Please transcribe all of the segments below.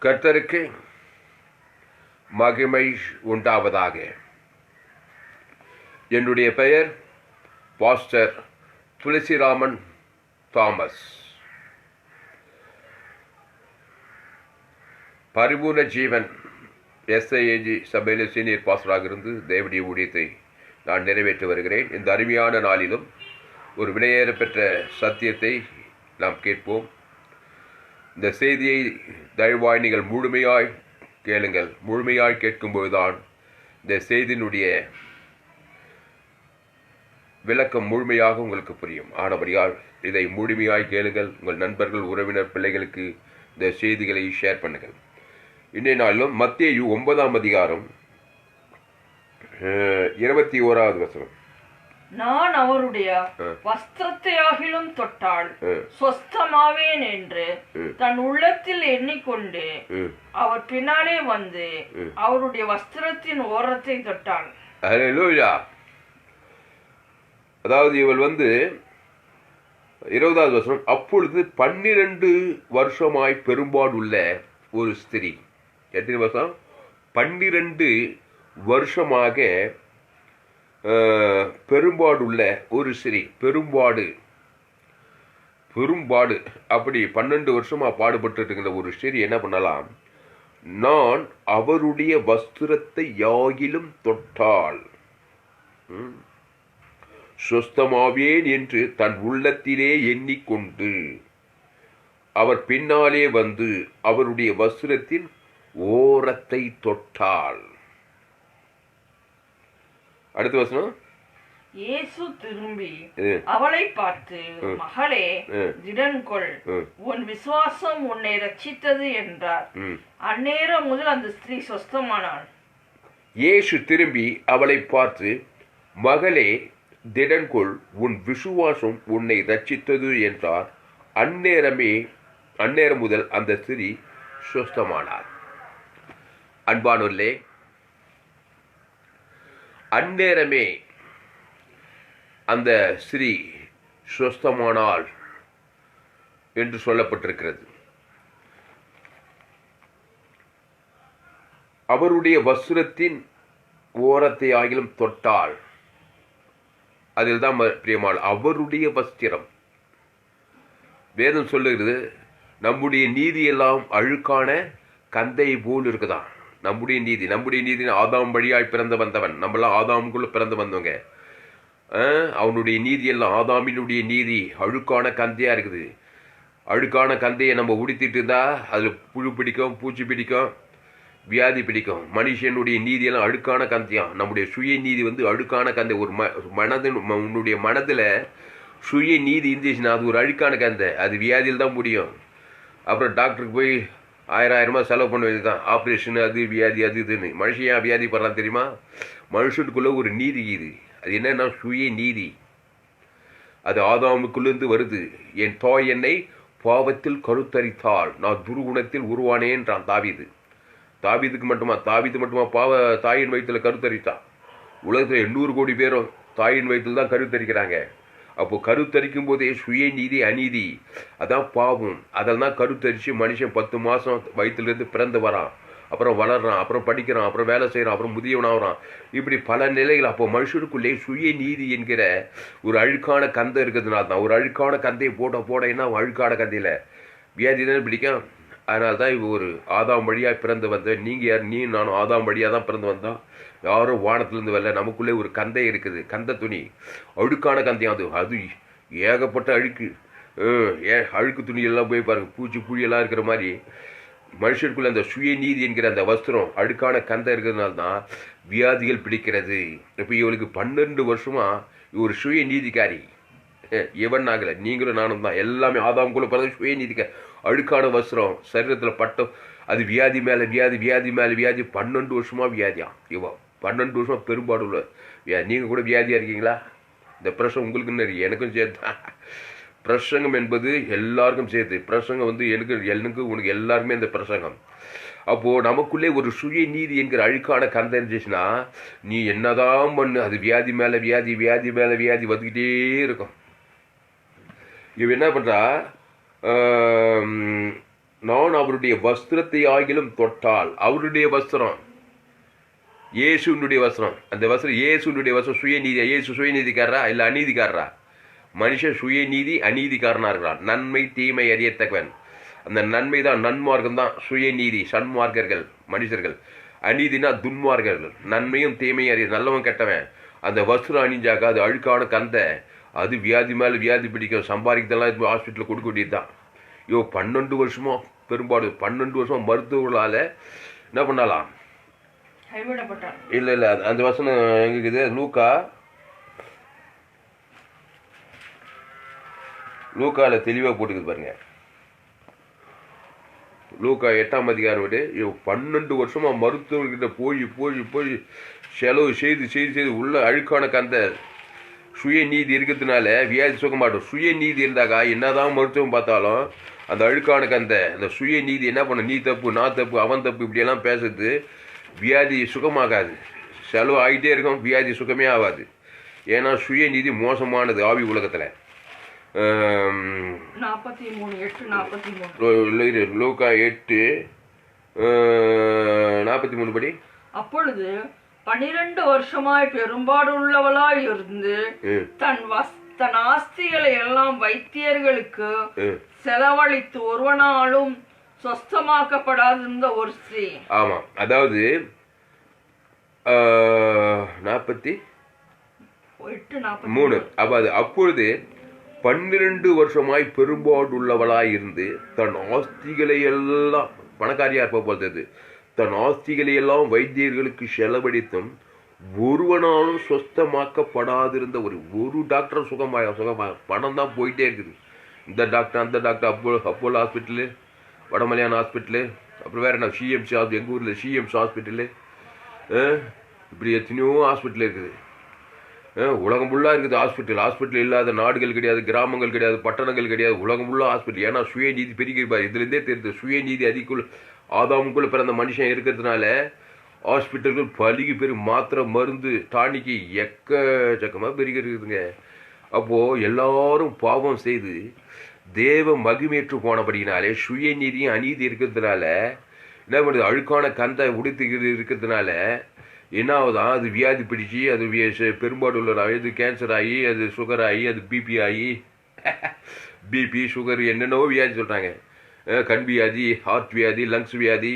கர்த்தருக்கு மகிமை உண்டாவதாக. என்னுடைய பெயர் பாஸ்டர் துளசிராமன் தாமஸ். பரிபூர்ண ஜீவன் எஸ்ஐஏஜி சபையில் சீனியர் பாஸ்டராக இருந்து தேவனுடைய ஊழியத்தை நான் நிறைவேற்றி வருகிறேன். இந்த அருமையான நாளிலும் ஒரு விலையேற பெற்ற சத்தியத்தை நாம் கேட்போம். இந்த செய்தியை தயவாய் நீங்கள் முழுமையாய் கேளுங்கள். முழுமையாய் கேட்கும்போதுதான் இந்த செய்தியினுடைய விளக்கம் முழுமையாக உங்களுக்கு புரியும். ஆனபடியால் இதை முழுமையாய் கேளுங்கள். உங்கள் நண்பர்கள், உறவினர், பிள்ளைகளுக்கு இந்த செய்திகளை ஷேர் பண்ணுங்கள். இன்றைய நாளிலும் மத்தேயு 9ஆம் அதிகாரம் 21வது வசனம். நான் அவருடைய வஸ்திரத்தையாகிலும் தொட்டால் சொஸ்தமாவேன் என்று தன் உள்ளத்தில் எண்ணிக்கொண்டு அவர் பின்னாலே வந்து அவருடைய வஸ்திரத்தின் ஓரத்தை தொட்டாள். ஹல்லேலூயா. அதாவது இவள் 20வது வசனம். அப்பொழுது 12 வருஷமாய் பெரும்பாடுள்ள ஒரு ஸ்திரீ. எத்தனை வருஷம்? 12 வருஷமாக பெரும்பாடுள்ள ஒரு ஸ்திரீ. பெரும்பாடு அப்படி 12 வருஷமா பாடுபட்டு இருக்கிற ஒரு ஸ்திரீ என்ன பண்ணலாம்? நான் அவருடைய வஸ்திரத்தை யாகிலும் தொட்டால் சொஸ்தமாவேன் என்று தன் உள்ளத்திலே எண்ணிக்கொண்டு அவர் பின்னாலே வந்து அவருடைய வஸ்திரத்தின் ஓரத்தை தொட்டாள். அடுத்த வசனம். இயேசு திரும்பி அவளை பார்த்து, மகளே, திடன்கொள், உன் விசுவாசம் உன்னை ரட்சித்தது என்றார். அந்நேரம் முதல் அந்த ஸ்திரீ சொஸ்தமானாள். இயேசு திரும்பி அவளை பார்த்து, மகளே, திடன்கொள், உன் விசுவாசம் உன்னை ரட்சித்தது என்றார். அந்நேரம் முதல் அந்த ஸ்திரீ சொஸ்தமானாள். அன்பானோர்களே, அந்நேரமே அந்த ஸ்திரீ சொஸ்தமானாள் என்று சொல்லப்பட்டிருக்கிறது. அவருடைய வஸ்திரத்தின் ஓரத்தை ஆகிலும் தொட்டாள். அதில் தான் பிரியமாள். அவருடைய வஸ்திரம். வேதம் சொல்லுகிறது, நம்முடைய நீதி எல்லாம் அழுக்கான கந்தை போல் இருக்குதான். நம்முடைய நீதி ஆதாம் வழியாய் பிறந்து வந்தவன். நம்மளாம் ஆதாமுக்குள்ள பிறந்து வந்தவங்க. அவனுடைய நீதி எல்லாம், ஆதாமினுடைய நீதி அழுக்கான கந்தையா இருக்குது. அழுக்கான கந்தையை நம்ம உடுத்திட்டு இருந்தா அதில் புழு பிடிக்கும், பூச்சி பிடிக்கும், வியாதி பிடிக்கும். மனுஷனுடைய நீதி எல்லாம் அழுக்கான கந்தையா. நம்முடைய சுய நீதி அழுக்கான கந்தை. ஒரு உன்னுடைய மனதில் சுய நீதி இருந்துச்சுன்னா அது ஒரு அழுக்கான கந்தை. அது வியாதியில் தான் முடியும். அப்புறம் டாக்டருக்கு போய் 1000 செலவு பண்ண வேண்டியதுதான். ஆப்ரேஷன், அது வியாதி, அது இதுன்னு. மனுஷன் ஏன் வியாதி படலாம் தெரியுமா? மனுஷனுக்குள்ள ஒரு நீதி இது. அது என்னன்னா சுய நீதி. அது ஆதாமுக்குள்ளேருந்து வருது. என் தாய் என்னை பாவத்தில் கருத்தரித்தாள், நான் துர்குணத்தில் உருவானேன்றான் தாவீது. தாவீது மட்டுமா தாயின் வயிற்றில் கருத்தரித்தான். உலகத்தில் 800 கோடி பேரும் தாயின் வயிற்றில் தான் கருத்தரிக்கிறாங்க. அப்போ கருத்தரிக்கும் போதே சுய நீதி, அநீதி, அதான் பாவம். அதெல்லாம் கருத்தரித்து மனுஷன் 10 மாதம் வயிற்றுலேருந்து பிறந்து வரான். அப்புறம் வளர்றான், அப்புறம் படிக்கிறான், அப்புறம் வேலை செய்கிறான், அப்புறம் முதியவனாகிறான். இப்படி பல நிலைகள். அப்போ மனுஷனுக்குள்ளே சுய நீதி என்கிற ஒரு அழுக்கான கந்தை இருக்கிறதுனால தான். ஒரு அழுக்கான கந்தையை போட என்ன அழுக்கான கந்தையில் வியாதி தானே பிடிக்கும். அதனால தான் இவ ஒரு ஆதாம் வழியாக பிறந்து வந்தேன். நீங்கள் யார்? நீ நானும் ஆதாம் வழியாக தான் பிறந்து வந்தோம். யாரும் வானத்திலேருந்து வரல. நமக்குள்ளே ஒரு கந்தை இருக்குது. கந்தை துணி, அழுக்கான கந்தையும். அது ஏகப்பட்ட அழுக்கு. அழுக்கு துணியெல்லாம் போய் பாருங்க, பூச்சி புழியெல்லாம் இருக்கிற மாதிரி. மனுஷனுக்குள்ள அந்த சுய நீதி என்கிற அந்த வஸ்திரம், அழுக்கான கந்தை இருக்கிறதுனால தான் வியாதிகள் பிடிக்கிறது. இப்போ இவளுக்கு 12 வருஷமா ஒரு சுய நீதிக்காரி. எவன் ஆகலை, நீங்களும் நானும் தான். எல்லாமே ஆதாமுக்குள்ள பிறகு சுய நீதிக்காரி. அழுக்கான வஸ்திரம் சரீரத்தில் பட்டம். அது வியாதி மேலே வியாதி, வியாதி மேலே வியாதி. 12 வருஷமா வியாதியாம். 12 வருஷமா பெரும்பாடு உள்ள வியாதி. நீங்கள் கூட வியாதியாக இருக்கீங்களா? இந்த பிரசங்கம் உங்களுக்கு எனக்கும் சேர்த்து. பிரசங்கம் என்பது எல்லாருக்கும் சேர்த்து. பிரசங்கம் எனக்கு உனக்கு எல்லாருமே இந்த பிரசங்கம். அப்போது நமக்குள்ளே ஒரு சுய நீதி என்கிற அழுக்கான கந்தை இருந்துச்சுன்னா நீ என்னதான் பண்ணு, அது வியாதி மேலே வியாதி, வியாதி மேலே வியாதி வந்துக்கிட்டே இருக்கும். இவ என்ன பண்ணுறா? நான் அவருடைய வஸ்திரத்தை ஆகிலும் தொட்டால், அவருடைய வஸ்திரம் இயேசுனுடைய வஸ்திரம், அந்த வஸ்திரம் இயேசுனுடைய வஸ்திரம் சுயநீதியா? இயேசு சுயநீதிக்காரரா இல்லை அநீதிக்காரரா? மனுஷன் சுயநீதி அநீதிக்காரனா இருக்கிறான். நன்மை தீமை அறியத்தக்கவன். அந்த நன்மை தான், நன்மார்க்கம் தான் சுயநீதி. சன்மார்க்கர்கள் மனுஷர்கள், அநீதினா துன்மார்க்கர்கள். நன்மையும் தீமையும் அறிய, நல்லவன் கெட்டவன். அந்த வஸ்திரம் அணிஞ்சாக்கா அது அழுக்கான கந்த, அது வியாதி மேலே வியாதி பிடிக்கும். சம்பாதிக்கிறதெல்லாம் இப்போ ஹாஸ்பிட்டலில் கொடுக்க வேண்டியது தான். 12 வருஷமா பெரும்பாடு, 12 வருஷம் மருத்துவர்களால் என்ன பண்ணலாம்? இல்லை அந்த வசனம் எங்க இருக்குது? லூக்கால தெளிவாக போட்டுக்குது பாருங்க. லூக்கா 8ஆம் அதிகாரம் 12 வருஷமா மருத்துவர்கிட்ட போய் செலவு செய்து உள்ள அழுக்கான கந்த சுயநீதி இருக்கிறதுனால வியாதி சுகமாட்டோம். சுயநீதி இருந்தாக்கா என்னதான் மருத்துவம் பார்த்தாலும் அந்த அழுக்கான கந்த, அந்த சுயநீதி என்ன பண்ணும்? நீ தப்பு, நான் தப்பு, அவன் தப்பு, இப்படியெல்லாம் பேசுறது வியாதி சுகமாகாது. செலவு ஆகிட்டே இருக்கும், வியாதி சுகமே ஆகாது. ஏன்னா சுயநீதி மோசமானது ஆவி உலகத்தில். லூக்கா 8:43 படி, அப்பொழுது 12 வருஷமாய் பெரும்பாடு உள்ளவளாய் இருந்து தன் ஆஸ்திகளை எல்லாம் வைத்தியர்களுக்கு செலவழித்து ஒருவனாலும் சொஸ்தமாக்கப்படாதிருந்த ஒரு ஸ்திரீ. ஆமா, அதாவது 43. அப்பொழுது 12 வருஷமாய் பெரும்பாடுள்ளவளாய் இருந்து தன் ஆஸ்திகளை எல்லாம், பணக்காரியா இருப்ப போது, தன் ஆஸ்திகளை எல்லாம் வைத்தியர்களுக்கு செலவழித்தும் ஒருவனாலும் சொஸ்தமாக்கப்படாதிருந்த ஒரு டாக்டர் சுகமாக பணம் தான் போயிட்டே இருக்குது. இந்த டாக்டர் அந்த doctor, Apollo hospital, Vadamalayan hospital, அப்புறம் வேற என்ன சிஎம்சி, எங்கள் ஊரில் சிஎம்சி ஹாஸ்பிட்டலு, இப்படி எத்தனையோ ஹாஸ்பிட்டல் இருக்குது. உலகம் ஃபுல்லாக இருக்குது ஹாஸ்பிட்டல் இல்லாத நாடுகள் கிடையாது, கிராமங்கள் கிடையாது, பட்டணங்கள் கிடையாது, உலகம் ஃபுல்லாக ஹாஸ்பிட்டல். ஏன்னா சுயநீதி பெருகிருப்பார். இதுலேருந்தே தெரியுது சுயநீதி அதிகுள்ள ஆதாமுக்குள்ளே பிறந்த மனுஷன் இருக்கிறதுனால ஹாஸ்பிட்டல்கள் பலிக்கு பெரு மாத்திரை மருந்து டானிக்கு எக்கச்சக்கமாக பெருகிருக்குதுங்க. அப்போது எல்லாரும் பாவம் செய்து தேவ மகிமேற்று போனபடினாலே சுயநீதியும் அநீதி இருக்கிறதுனால என்ன பண்ணுது? அழுக்கான கந்தை உடுத்துக்கிறது இருக்கிறதுனால என்ன ஆகுதான்? அது வியாதி பிடிச்சி, அது பெரும்பாடு உள்ள அது கேன்சர் ஆகி, அது சுகர் ஆகி, அது பிபி ஆகி, பிபி சுகர் என்னென்னவோ வியாதி சொல்கிறாங்க. கண் வியாதி, ஹார்ட் வியாதி, லங்ஸ் வியாதி,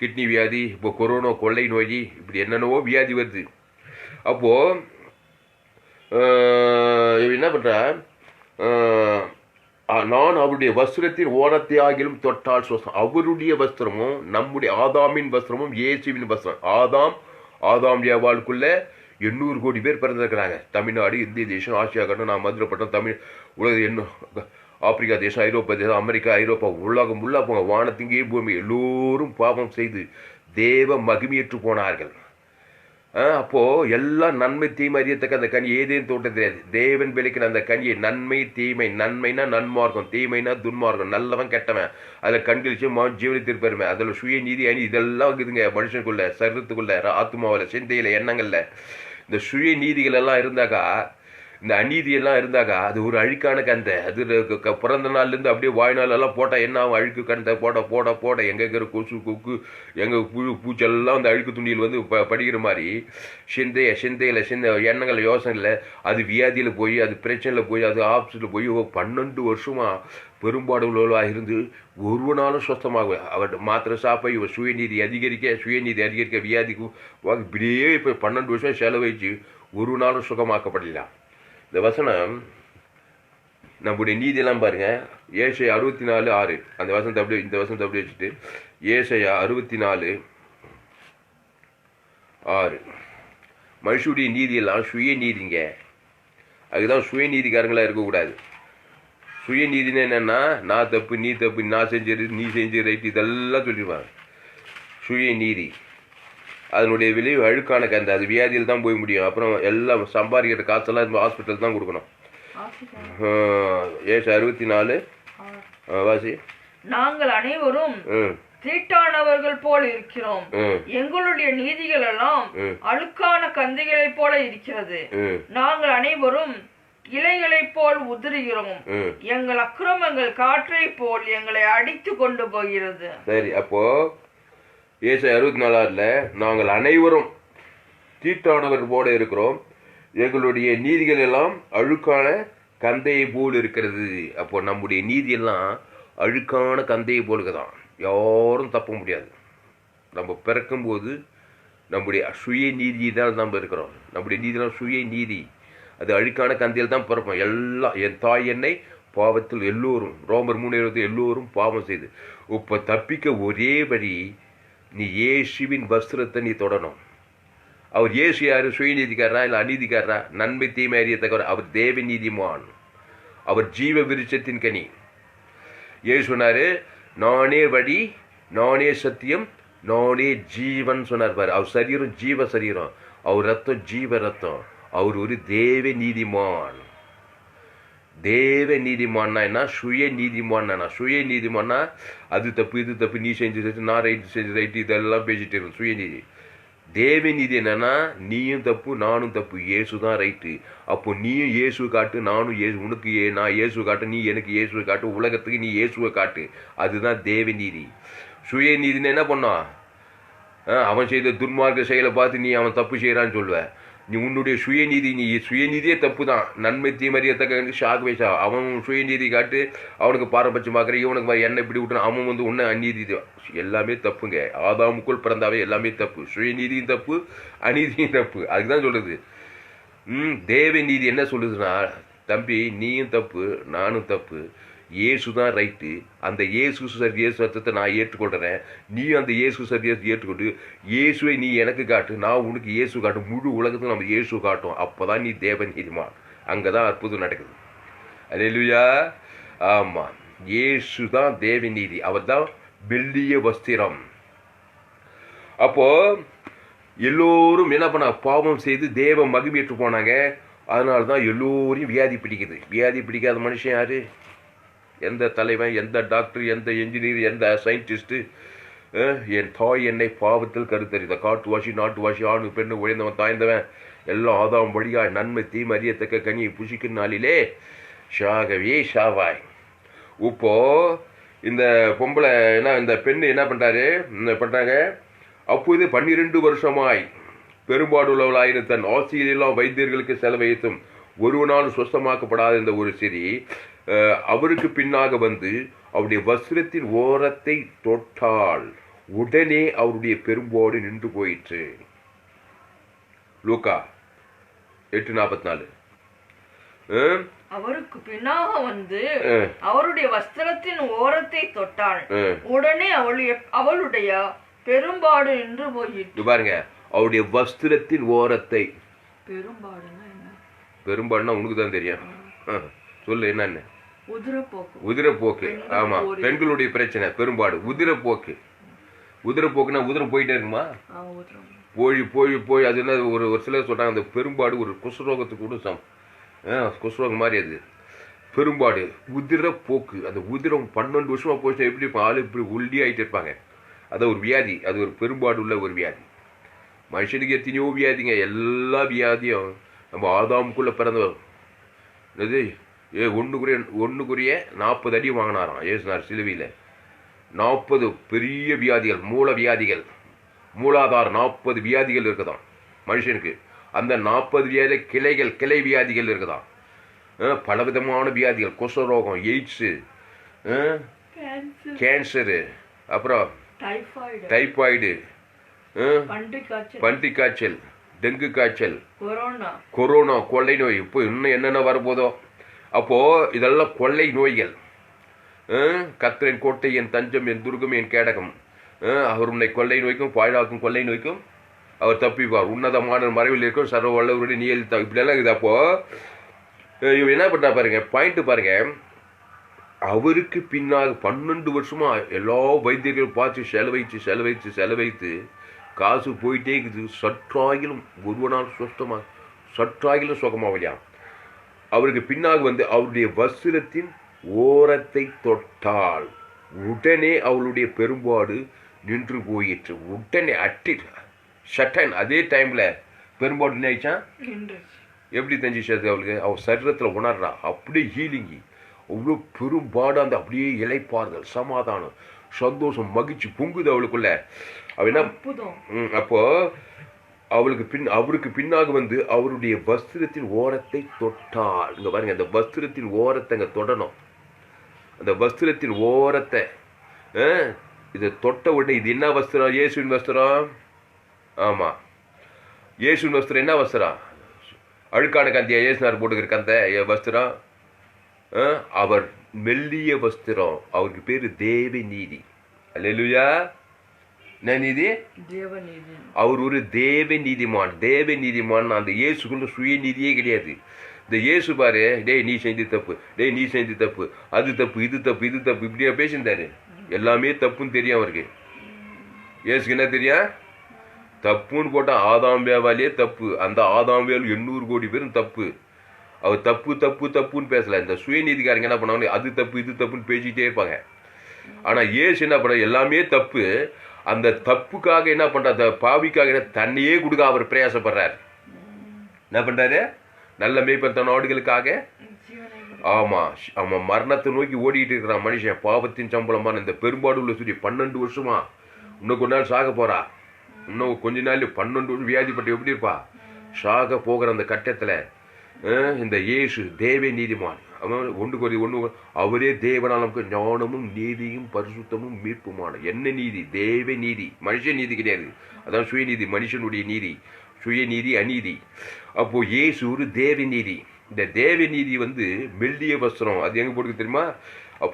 கிட்னி வியாதி, இப்போ கொரோனா கொள்ளை நோய், இப்படி என்னென்னவோ வியாதி வருது. அப்போது என்ன பண்ணுறா? நான் அவருடைய வஸ்திரத்தின் ஓரத்தை ஆகிலும் தொட்டால் சுவாசம். அவருடைய வஸ்திரமும் நம்முடைய ஆதாமின் வஸ்திரமும் இயேசுவின் வஸ்திரம். ஆதாம் ஏவாளுக்குள்ள 800 கோடி பேர் பிறந்திருக்கிறாங்க. தமிழ்நாடு, இந்திய தேசம், ஆசியா கண்டம், நான் மதுரைப்பட்டம், தமிழ் உலக ஆப்பிரிக்கா தேசம், ஐரோப்பா தேசம், அமெரிக்கா, ஐரோப்பா, உலகம் உள்ள போங்க, வானத்திங்கே பூமி எல்லோரும் பாவம் செய்து தேவ மகிமையற்று போனார்கள். அப்போது எல்லாம் நன்மை தீமை அறியத்தக்க அந்த கனி ஏதேனும் தோட்டம் தெரியாது. தேவன் விளைக்கிற அந்த கனியை நன்மை தீமை, நன்மைனா நன்மார்க்கம், தீமைனா துன்மார்க்கம், நல்லவன் கெட்டவன், அதில் கண்களிச்சு ஜீவனித்திருப்பாருமே, அதில் சுயநீதி அணி இதெல்லாம் இருக்குதுங்க. மனுஷனுக்குள்ள, சரீரத்துக்குள்ள, ஆத்மாவில், சிந்தையில், எண்ணங்களில் இந்த சுயநீதிகள் எல்லாம் இருந்தாக்கா, இந்த அநீதியெல்லாம் இருந்தாக்கா அது ஒரு அழுக்கான கந்தை. அது பிறந்த நாள்லேருந்து அப்படியே வாய்நாளெல்லாம் போட்டால் என்ன ஆகும்? அழுக்கு கந்தை போட எங்கே இருக்கிற கொசு கொக்கு எங்கள் பூச்செல்லாம் அந்த அழுக்கு துணியில் வந்து படிக்கிற மாதிரி சிந்தையில் எண்ணங்கள் யோசனையில் அது வியாதியில் போய், அது பிரச்சனையில் போய், அது ஆப்ஷனில் போய் 12 வருஷமாக பெரும்பாடு உள்ளவர்களாக இருந்து ஒருவனாலும் சொஸ்தமாக அவர் மாத்திரை சாப்பை இவர் சுயநீதி அதிகரிக்க வியாதிக்கு இப்படியே இப்போ 12 வருஷம் செலவழிச்சு ஒரு நாளும் சுகமாக்கப்படலாம். இந்த வசனம் நம்முடைய நீதியெல்லாம் பாருங்க. ஏசாயா 64:6 அந்த வசனத்தை அப்படியே, இந்த வசனத்தை அப்படியே வச்சுட்டு ஏசாயா 64:6 மனுஷுடைய நீதியெல்லாம் சுயநீதிங்க. அதுதான் சுயநீதிக்காரங்களாக இருக்கக்கூடாது. சுயநீதினு என்னன்னா, நான் தப்பு, நீ தப்பு, நான் செஞ்சது, நீ செஞ்ச ரைட்டு, இதெல்லாம் சொல்லிடுவாங்க. சுயநீதி அதனுடைய விளைவு அழுக்கான கந்தை. அது வியாதியில் தான் போய் முடியும். அப்புறம் எல்லாம் சம்பாதிக்கிற காசெல்லாம் ஹாஸ்பிட்டல் தான் கொடுக்கணும். ஏசாயா 64 வாசி. நாங்கள் அனைவரும் தீட்டானவர்கள் போல இருக்கிறோம், எங்களுடைய நீதிகள் எல்லாம் அழுக்கான கந்தைகளை போல இருக்கிறது. நாங்கள் அனைவரும் இலைகளைப் போல் உதிர்கிறோம். எங்கள் அக்கிரமங்கள் காற்றை போல் எங்களை அடித்து கொண்டு போகிறது. சரி, அப்போ ஏசாயா 64:6 நாங்கள் அனைவரும் தீட்டானவர் போல இருக்கிறோம், எங்களுடைய நீதிகள் எல்லாம் அழுக்கான கந்தையை போல் இருக்கிறது. அப்போ நம்முடைய நீதி எல்லாம் அழுக்கான கந்தையை போலுக்குதான். யாரும் தப்ப முடியாது. நம்ம பிறக்கும்போது நம்முடைய சுய நீதி தான் நம்ம இருக்கிறோம். நம்முடைய நீதிலாம் சுய நீதி. அது அழுக்கான கந்தையில் தான் பிறப்போம். எல்லாம் என் தாய் என்னை பாவத்தில் எல்லோரும், ரோமர் 3:20 எல்லோரும் பாவம் செய்து. இப்போ தப்பிக்க ஒரே வழி, நீ இயேசுவின் வஸ்திரத்தை நீ தொடணும். அவர் இயேசு யாரு? சுயநீதிக்காரரா இல்லை அநீதிக்காரரா? நன்மை தீமை அறியத்தக்கவர். அவர் தேவ நீதிமான். அவர் ஜீவ விருட்சத்தின் கனி. இயேசு சொன்னாரு, நானே வழி, நானே சத்தியம், நானே ஜீவன் சொன்னார் பாரு. அவர் சரீரம் ஜீவ சரீரம், அவர் ரத்தம் ஜீவ ரத்தம். அவர் ஒரு தேவ நீதிமான். தேவ நீதிமான்னா என்ன? சுய நீதிமான்னா. சுய நீதிமான்னா அது தப்பு இது தப்பு, நீ செஞ்சு நான் ரைட்டு செஞ்சு ரைட்டு இதெல்லாம் பேசிட்டு இருக்கேன். சுயநீதி. தேவ நீதி என்னன்னா, நீயும் தப்பு நானும் தப்பு, இயேசு தான் ரைட்டு. அப்போ நீயும் இயேசு காட்டு, நானும் இயேசு, உனக்கு நான் இயேசு காட்டு, நீ எனக்கு இயேசுவை காட்டு, உலகத்துக்கு நீ இயேசுவை காட்டு. அதுதான் தேவ நீதி. சுய நீதின்னு என்ன பண்ணான்? அவன் செய்த துன்மார்க்க செயலை பார்த்து நீ அவன் தப்பு செய்கிறான்னு சொல்லுவேன். நீ உன்னுடைய சுயநீதி, நீ சுயநீதியே தப்பு தான். நன்மை தீமறியத்தக்க ஷாக் வைசா. அவன் சுயநீதி காட்டு, அவனுக்கு பாரபட்சம் பார்க்குற, இவனுக்கு என்ன இப்படி விட்டுறான், அவன் வந்து உன்னை அநீதி. எல்லாமே தப்புங்க. ஆதாமுக்குள் பிறந்தாவே எல்லாமே தப்பு. சுயநீதியும் தப்பு, அநீதியும் தப்பு. அதுக்குதான் சொல்லுது. தேவ நீதி என்ன சொல்லுதுன்னா, தம்பி நீயும் தப்பு நானும் தப்பு, இயேசு தான் ரைட்டு. அந்த இயேசு சத்தியத்தை நான் ஏற்றுக்கொள்கிறேன், நீயும் அந்த இயேசு சத்தியத்தை ஏற்றுக்கொண்டு இயேசுவை நீ எனக்கு காட்டு, நான் உனக்கு இயேசு காட்டு, முழு உலகத்துக்கு நம்ம இயேசு காட்டும். அப்போ தான் நீ தேவ நீதிமான். அங்கே தான் அற்புதம் நடக்குது. அல்லேலூயா. ஆமாம், இயேசு தான் தேவ நீதி. அவர் தான் வெள்ளிய வஸ்திரம். அப்போ எல்லோரும் என்ன பண்ண, பாவம் செய்து தேவ மகிமையற்று போனாங்க. அதனால தான் எல்லோரையும் வியாதி பிடிக்குது. வியாதி பிடிக்காத மனுஷன் யாரு? எந்த தலைவன், எந்த டாக்டர், எந்த என்ஜினியர், எந்த சயின்டிஸ்ட்டு? என் தாய் என்னை பாவத்தில் கருத்தறிந்த, காட்டுவாசி நாட்டுவாசி ஆணு பெண்ணு உழைந்தவன் தாய்ந்தவன் எல்லாம் ஆதாம் வழியாய் நன்மை தீமை அறியத்தக்க கனியை புசிக்கும் நாளிலே ஷாகவே ஷாவாய். இப்போ இந்த பொம்பளை என்ன, இந்த பெண்ணு என்ன பண்ணுறாங்க? அப்போது 12 வருஷமாய் பெரும்பாடுள்ளவளாயிரு தன் ஆசிரியெல்லாம் வைத்தியர்களுக்கு செலவழித்தும் ஒருவனாலும் சுத்தமாக்கப்படாத இந்த ஒரு சிறி அவருக்கு பின்னாக வந்து அவருடைய வஸ்திரத்தின் ஓரத்தை தொட்டால் உடனே அவருடைய பெரும்பாடு நின்று போயிற்று. லூக்கா 8:44. அவருக்கு பின்னாக வந்து அவருடைய வஸ்திரத்தின் ஓரத்தை தொட்டாள், உடனே அவளுடைய பெரும்பாடு நின்று போயிற்று. பாருங்க, அவருடைய வஸ்திரத்தின் ஓரத்தை. பெரும்பாடுன்னா என்ன? பெரும்பாடுனா உனக்கு தான் தெரியும். சொல்லு என்னன்னு. உதிரப்போக்கு. ஆமா, பெண்களுடைய பிரச்சனை பெரும்பாடு உதிரப்போக்கு. உதிரப்போக்குன்னா உதிரம் போயிட்டே இருக்குமா? போய் அது என்ன, ஒரு சிலர் சொல்றாங்க அந்த பெரும்பாடு ஒரு குஷ்ரோகத்துக்கு கூட குஷ்ரோகம் மாதிரி. அது பெரும்பாடு உதிரப்போக்கு. அந்த உதிரம் 12 வருஷமா போச்சு. எப்படி ஆளு இப்படி ஒல்லி ஆகிட்டு இருப்பாங்க. அது ஒரு வியாதி. அது ஒரு பெரும்பாடு உள்ள ஒரு வியாதி. மனுஷனுக்கு எத்தனையோ வியாதிங்க. எல்லா வியாதியும் நம்ம ஆதாமுக்குள்ள பிறந்தவர். இது ஒன்றுக்குரிய 40 அடி வாங்கினாராம் ஏசுனார் சிலுவையில். 40 பெரிய வியாதிகள், மூல வியாதிகள், மூலாதார 40 வியாதிகள் இருக்குதாம் மனுஷனுக்கு. அந்த 40 வியாதி கிளை வியாதிகள் இருக்குதாம். பலவிதமான வியாதிகள், குஷ்ரோகம், எய்ட்ஸு, கேன்சரு, அப்புறம் டைபாய்டு, பன்றி காய்ச்சல், டெங்கு காய்ச்சல், கொரோனா, கொள்ளை நோய், இப்போ இன்னும் என்னென்ன வரப்போதோ. அப்போ இதெல்லாம் கொள்ளை நோய்கள். கர்த்தரின் கோட்டை என் தஞ்சம், என் துர்கம், என் கேடகம். அவர் உன்னை கொள்ளை நோய்க்கும் பாழாக்கும் கொள்ளை நோய்க்கும் அவர் தப்பிப்பார். உன்னதமான மறைவில் இருக்கும் சர்வ வல்லவருடைய நீல் இப்படியெல்லாம் இருக்குது. அப்போ இவன் என்ன பண்ணா பாருங்க, பாயிண்ட் பாருங்க. அவருக்கு பின்னாக 12 வருஷமா எல்லா வைத்தியர்களும் பார்த்து செலவைத்து காசு போயிட்டே இருக்குது. சற்றாகிலும் ஒருவனால் சற்றாகிலும் சுகமாகலையா. அவருக்கு பின்னாக வந்து அவருடைய வஸ்திரத்தின் ஓரத்தை தொட்டால் உடனே அவளுடைய பெரும்பாடு நின்று போயிற்று. உடனே சட்டன் அதே டைம்ல பெரும்பாடு என்ன ஆயிடுச்சான்? எப்படி தெரிஞ்சிச்சு அது அவளுக்கு? அவள் சரீரத்தில் உணர்றா. அப்படியே ஹீலிங்கி, அவ்வளோ பெரும்பாடு, அந்த அப்படியே இலைப்பாறுதல், சமாதானம், சந்தோஷம், மகிழ்ச்சி பொங்குது அவளுக்குள்ள. அவள் என்ன அப்போ அவருக்கு பின்னாக வந்து அவருடைய வஸ்திரத்தின் ஓரத்தை தொட்டாள். இங்க பாருங்க, அந்த வஸ்திரத்தின் ஓரத்தை அங்க தொடணும். அந்த வஸ்திரத்தின் ஓரத்தை இதை தொட்ட உடனே, இது என்ன வஸ்திரம்? இயேசுவின் வஸ்திரம். ஆமா, இயேசுவின் வஸ்திரம். என்ன வஸ்திரம்? அழுக்கான கந்தியா இயேசுனார் போட்டுக்கிற கந்த வஸ்திரம். அவர் மெல்லிய வஸ்திரம். அவருக்கு பேரு தேவ நீதி. அல்லேலூயா. என்ன நீதி? அவர் ஒரு தேவ நீதிமான். தேவ நீதிமான். அந்த இயேசுக்குள்ள சுய நீதியே கிடையாது. இந்த இயேசு பாரு, டேய் நீ செஞ்சு தப்பு, டேய் நீ செஞ்சு தப்பு, அது தப்பு, இது தப்பு, இது தப்பு, இப்படியா பேசியிருந்தாரு. எல்லாமே தப்புன்னு தெரியும் அவருக்கு. இயேசுக்கு என்ன தெரியும்? தப்புன்னு போட்டா ஆதாம் வேவாலே தப்பு. அந்த ஆதாம் வேல் 800 கோடி பேரும் தப்பு. அவர் தப்பு தப்பு தப்புன்னு பேசல. இந்த சுயநீதிக்காரங்க என்ன பண்ணுவாங்க? அது தப்பு, இது தப்புன்னு பேசிக்கிட்டே இருப்பாங்க. ஆனா இயேசு என்ன பண்ண? எல்லாமே தப்பு. அந்த தப்புக்காக என்ன பண்ற? பாவிக்காக தன்னையே கொடுக்க அவர் பிரயாசப்படுறாரு. என்ன பண்றாரு? நல்ல மேய்ப்பன் தன் ஆடுகளுக்காக. ஆமா, அவன் மரணத்தை நோக்கி ஓடிட்டு இருக்கிறான் மனுஷன். பாவத்தின் சம்பளமான இந்த பெரும்பாடு உள்ள சொல்லி 12 வருஷமா. இன்னும் கொஞ்ச நாள் சாக போறா. இன்னும் கொஞ்ச நாள் 12 வருஷம் வியாதிப்பட்டு எப்படி இருப்பா? சாக போகிற அந்த கட்டத்துல இந்த இயேசு தேவ நீதிமான். அவன் ஒன்று அவரே தேவனால் நமக்கு ஞானமும் நீதியும் பரிசுத்தமும் மீட்புமான. என்ன நீதி? தேவ நீதி. மனுஷ நீதி கிடையாது. அதான் சுயநீதி. மனுஷனுடைய நீதி சுயநீதி, அநீதி. அப்போ இயேசு ஒரு தேவ நீதி. இந்த தேவ நீதி வந்து மெல்லிய வஸ்திரம். அது எங்க போட்டு தெரியுமா?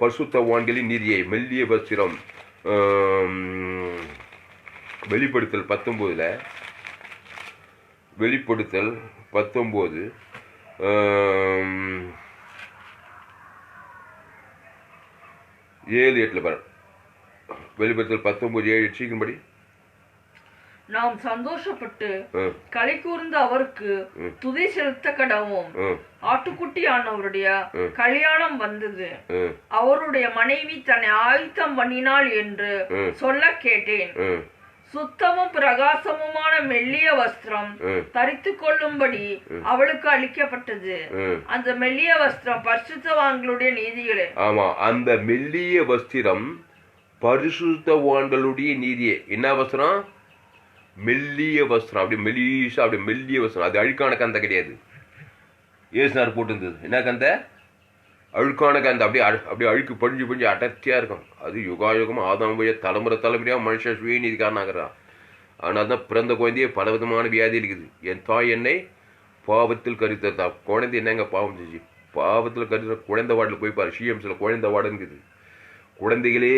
பரிசுத்தவான்களின் நீதியை மெல்லிய வஸ்திரம். வெளிப்படுத்தல் 19 வெளிப்படுத்தல் 19 7:8 பாரு. வெளிப்படுத்தல் 19:7 சீக்கிரம்படி. நாம் சந்தோஷப்பட்டு களி கூர்ந்து அவருக்கு துதி செலுத்த கடவும். ஆட்டுக்குட்டியானவருடைய கல்யாணம் வந்தது, அவருடைய மனைவி தன்னை ஆயத்தம் பண்ணினாள் என்று சொல்ல கேட்டேன். சுத்தமும் பிரகாசமுமான மெல்லிய வஸ்திரம் தரித்து கொள்ளும்படி அவளுக்கு அளிக்கப்பட்டது. அந்த மெல்லிய வஸ்திரம் பரிசுத்தவான்களுடைய நீதிகளே. ஆமா, அந்த மெல்லிய வஸ்திரம் பரிசுத்தவான்களுடைய நீதியே. என்ன வஸ்திரம்? மெல்லிய வஸ்திரம். அப்படி மெல்லிசா, அப்படி மெல்லிய வஸ்திரம். அது அழுக்கான கந்த கிடையாது. ஏசுனார் போட்டிருந்தது. என்ன கந்த? அழுக்கான கந்த. அப்படியே அழுக்கு படிஞ்சு அடர்த்தியா இருக்கும். அது யுகாயுகமா ஆதாம் வழியா தலைமுறையா மனுஷன் சுயநீதிக்காரன் ஆகிறான். ஆனால் தான் பிறந்த குழந்தையே பல விதமான வியாதி இருக்குது. என் தாய் என்னை பாவத்தில் கருத்தா. குழந்தை என்னங்க பாவம் செஞ்சு? பாவத்தில் கருத்த குழந்தை வார்டில் போய் பாரு. சிஎம்சில் குழந்தை வார்டுன்னு இருக்குது. குழந்தைகளே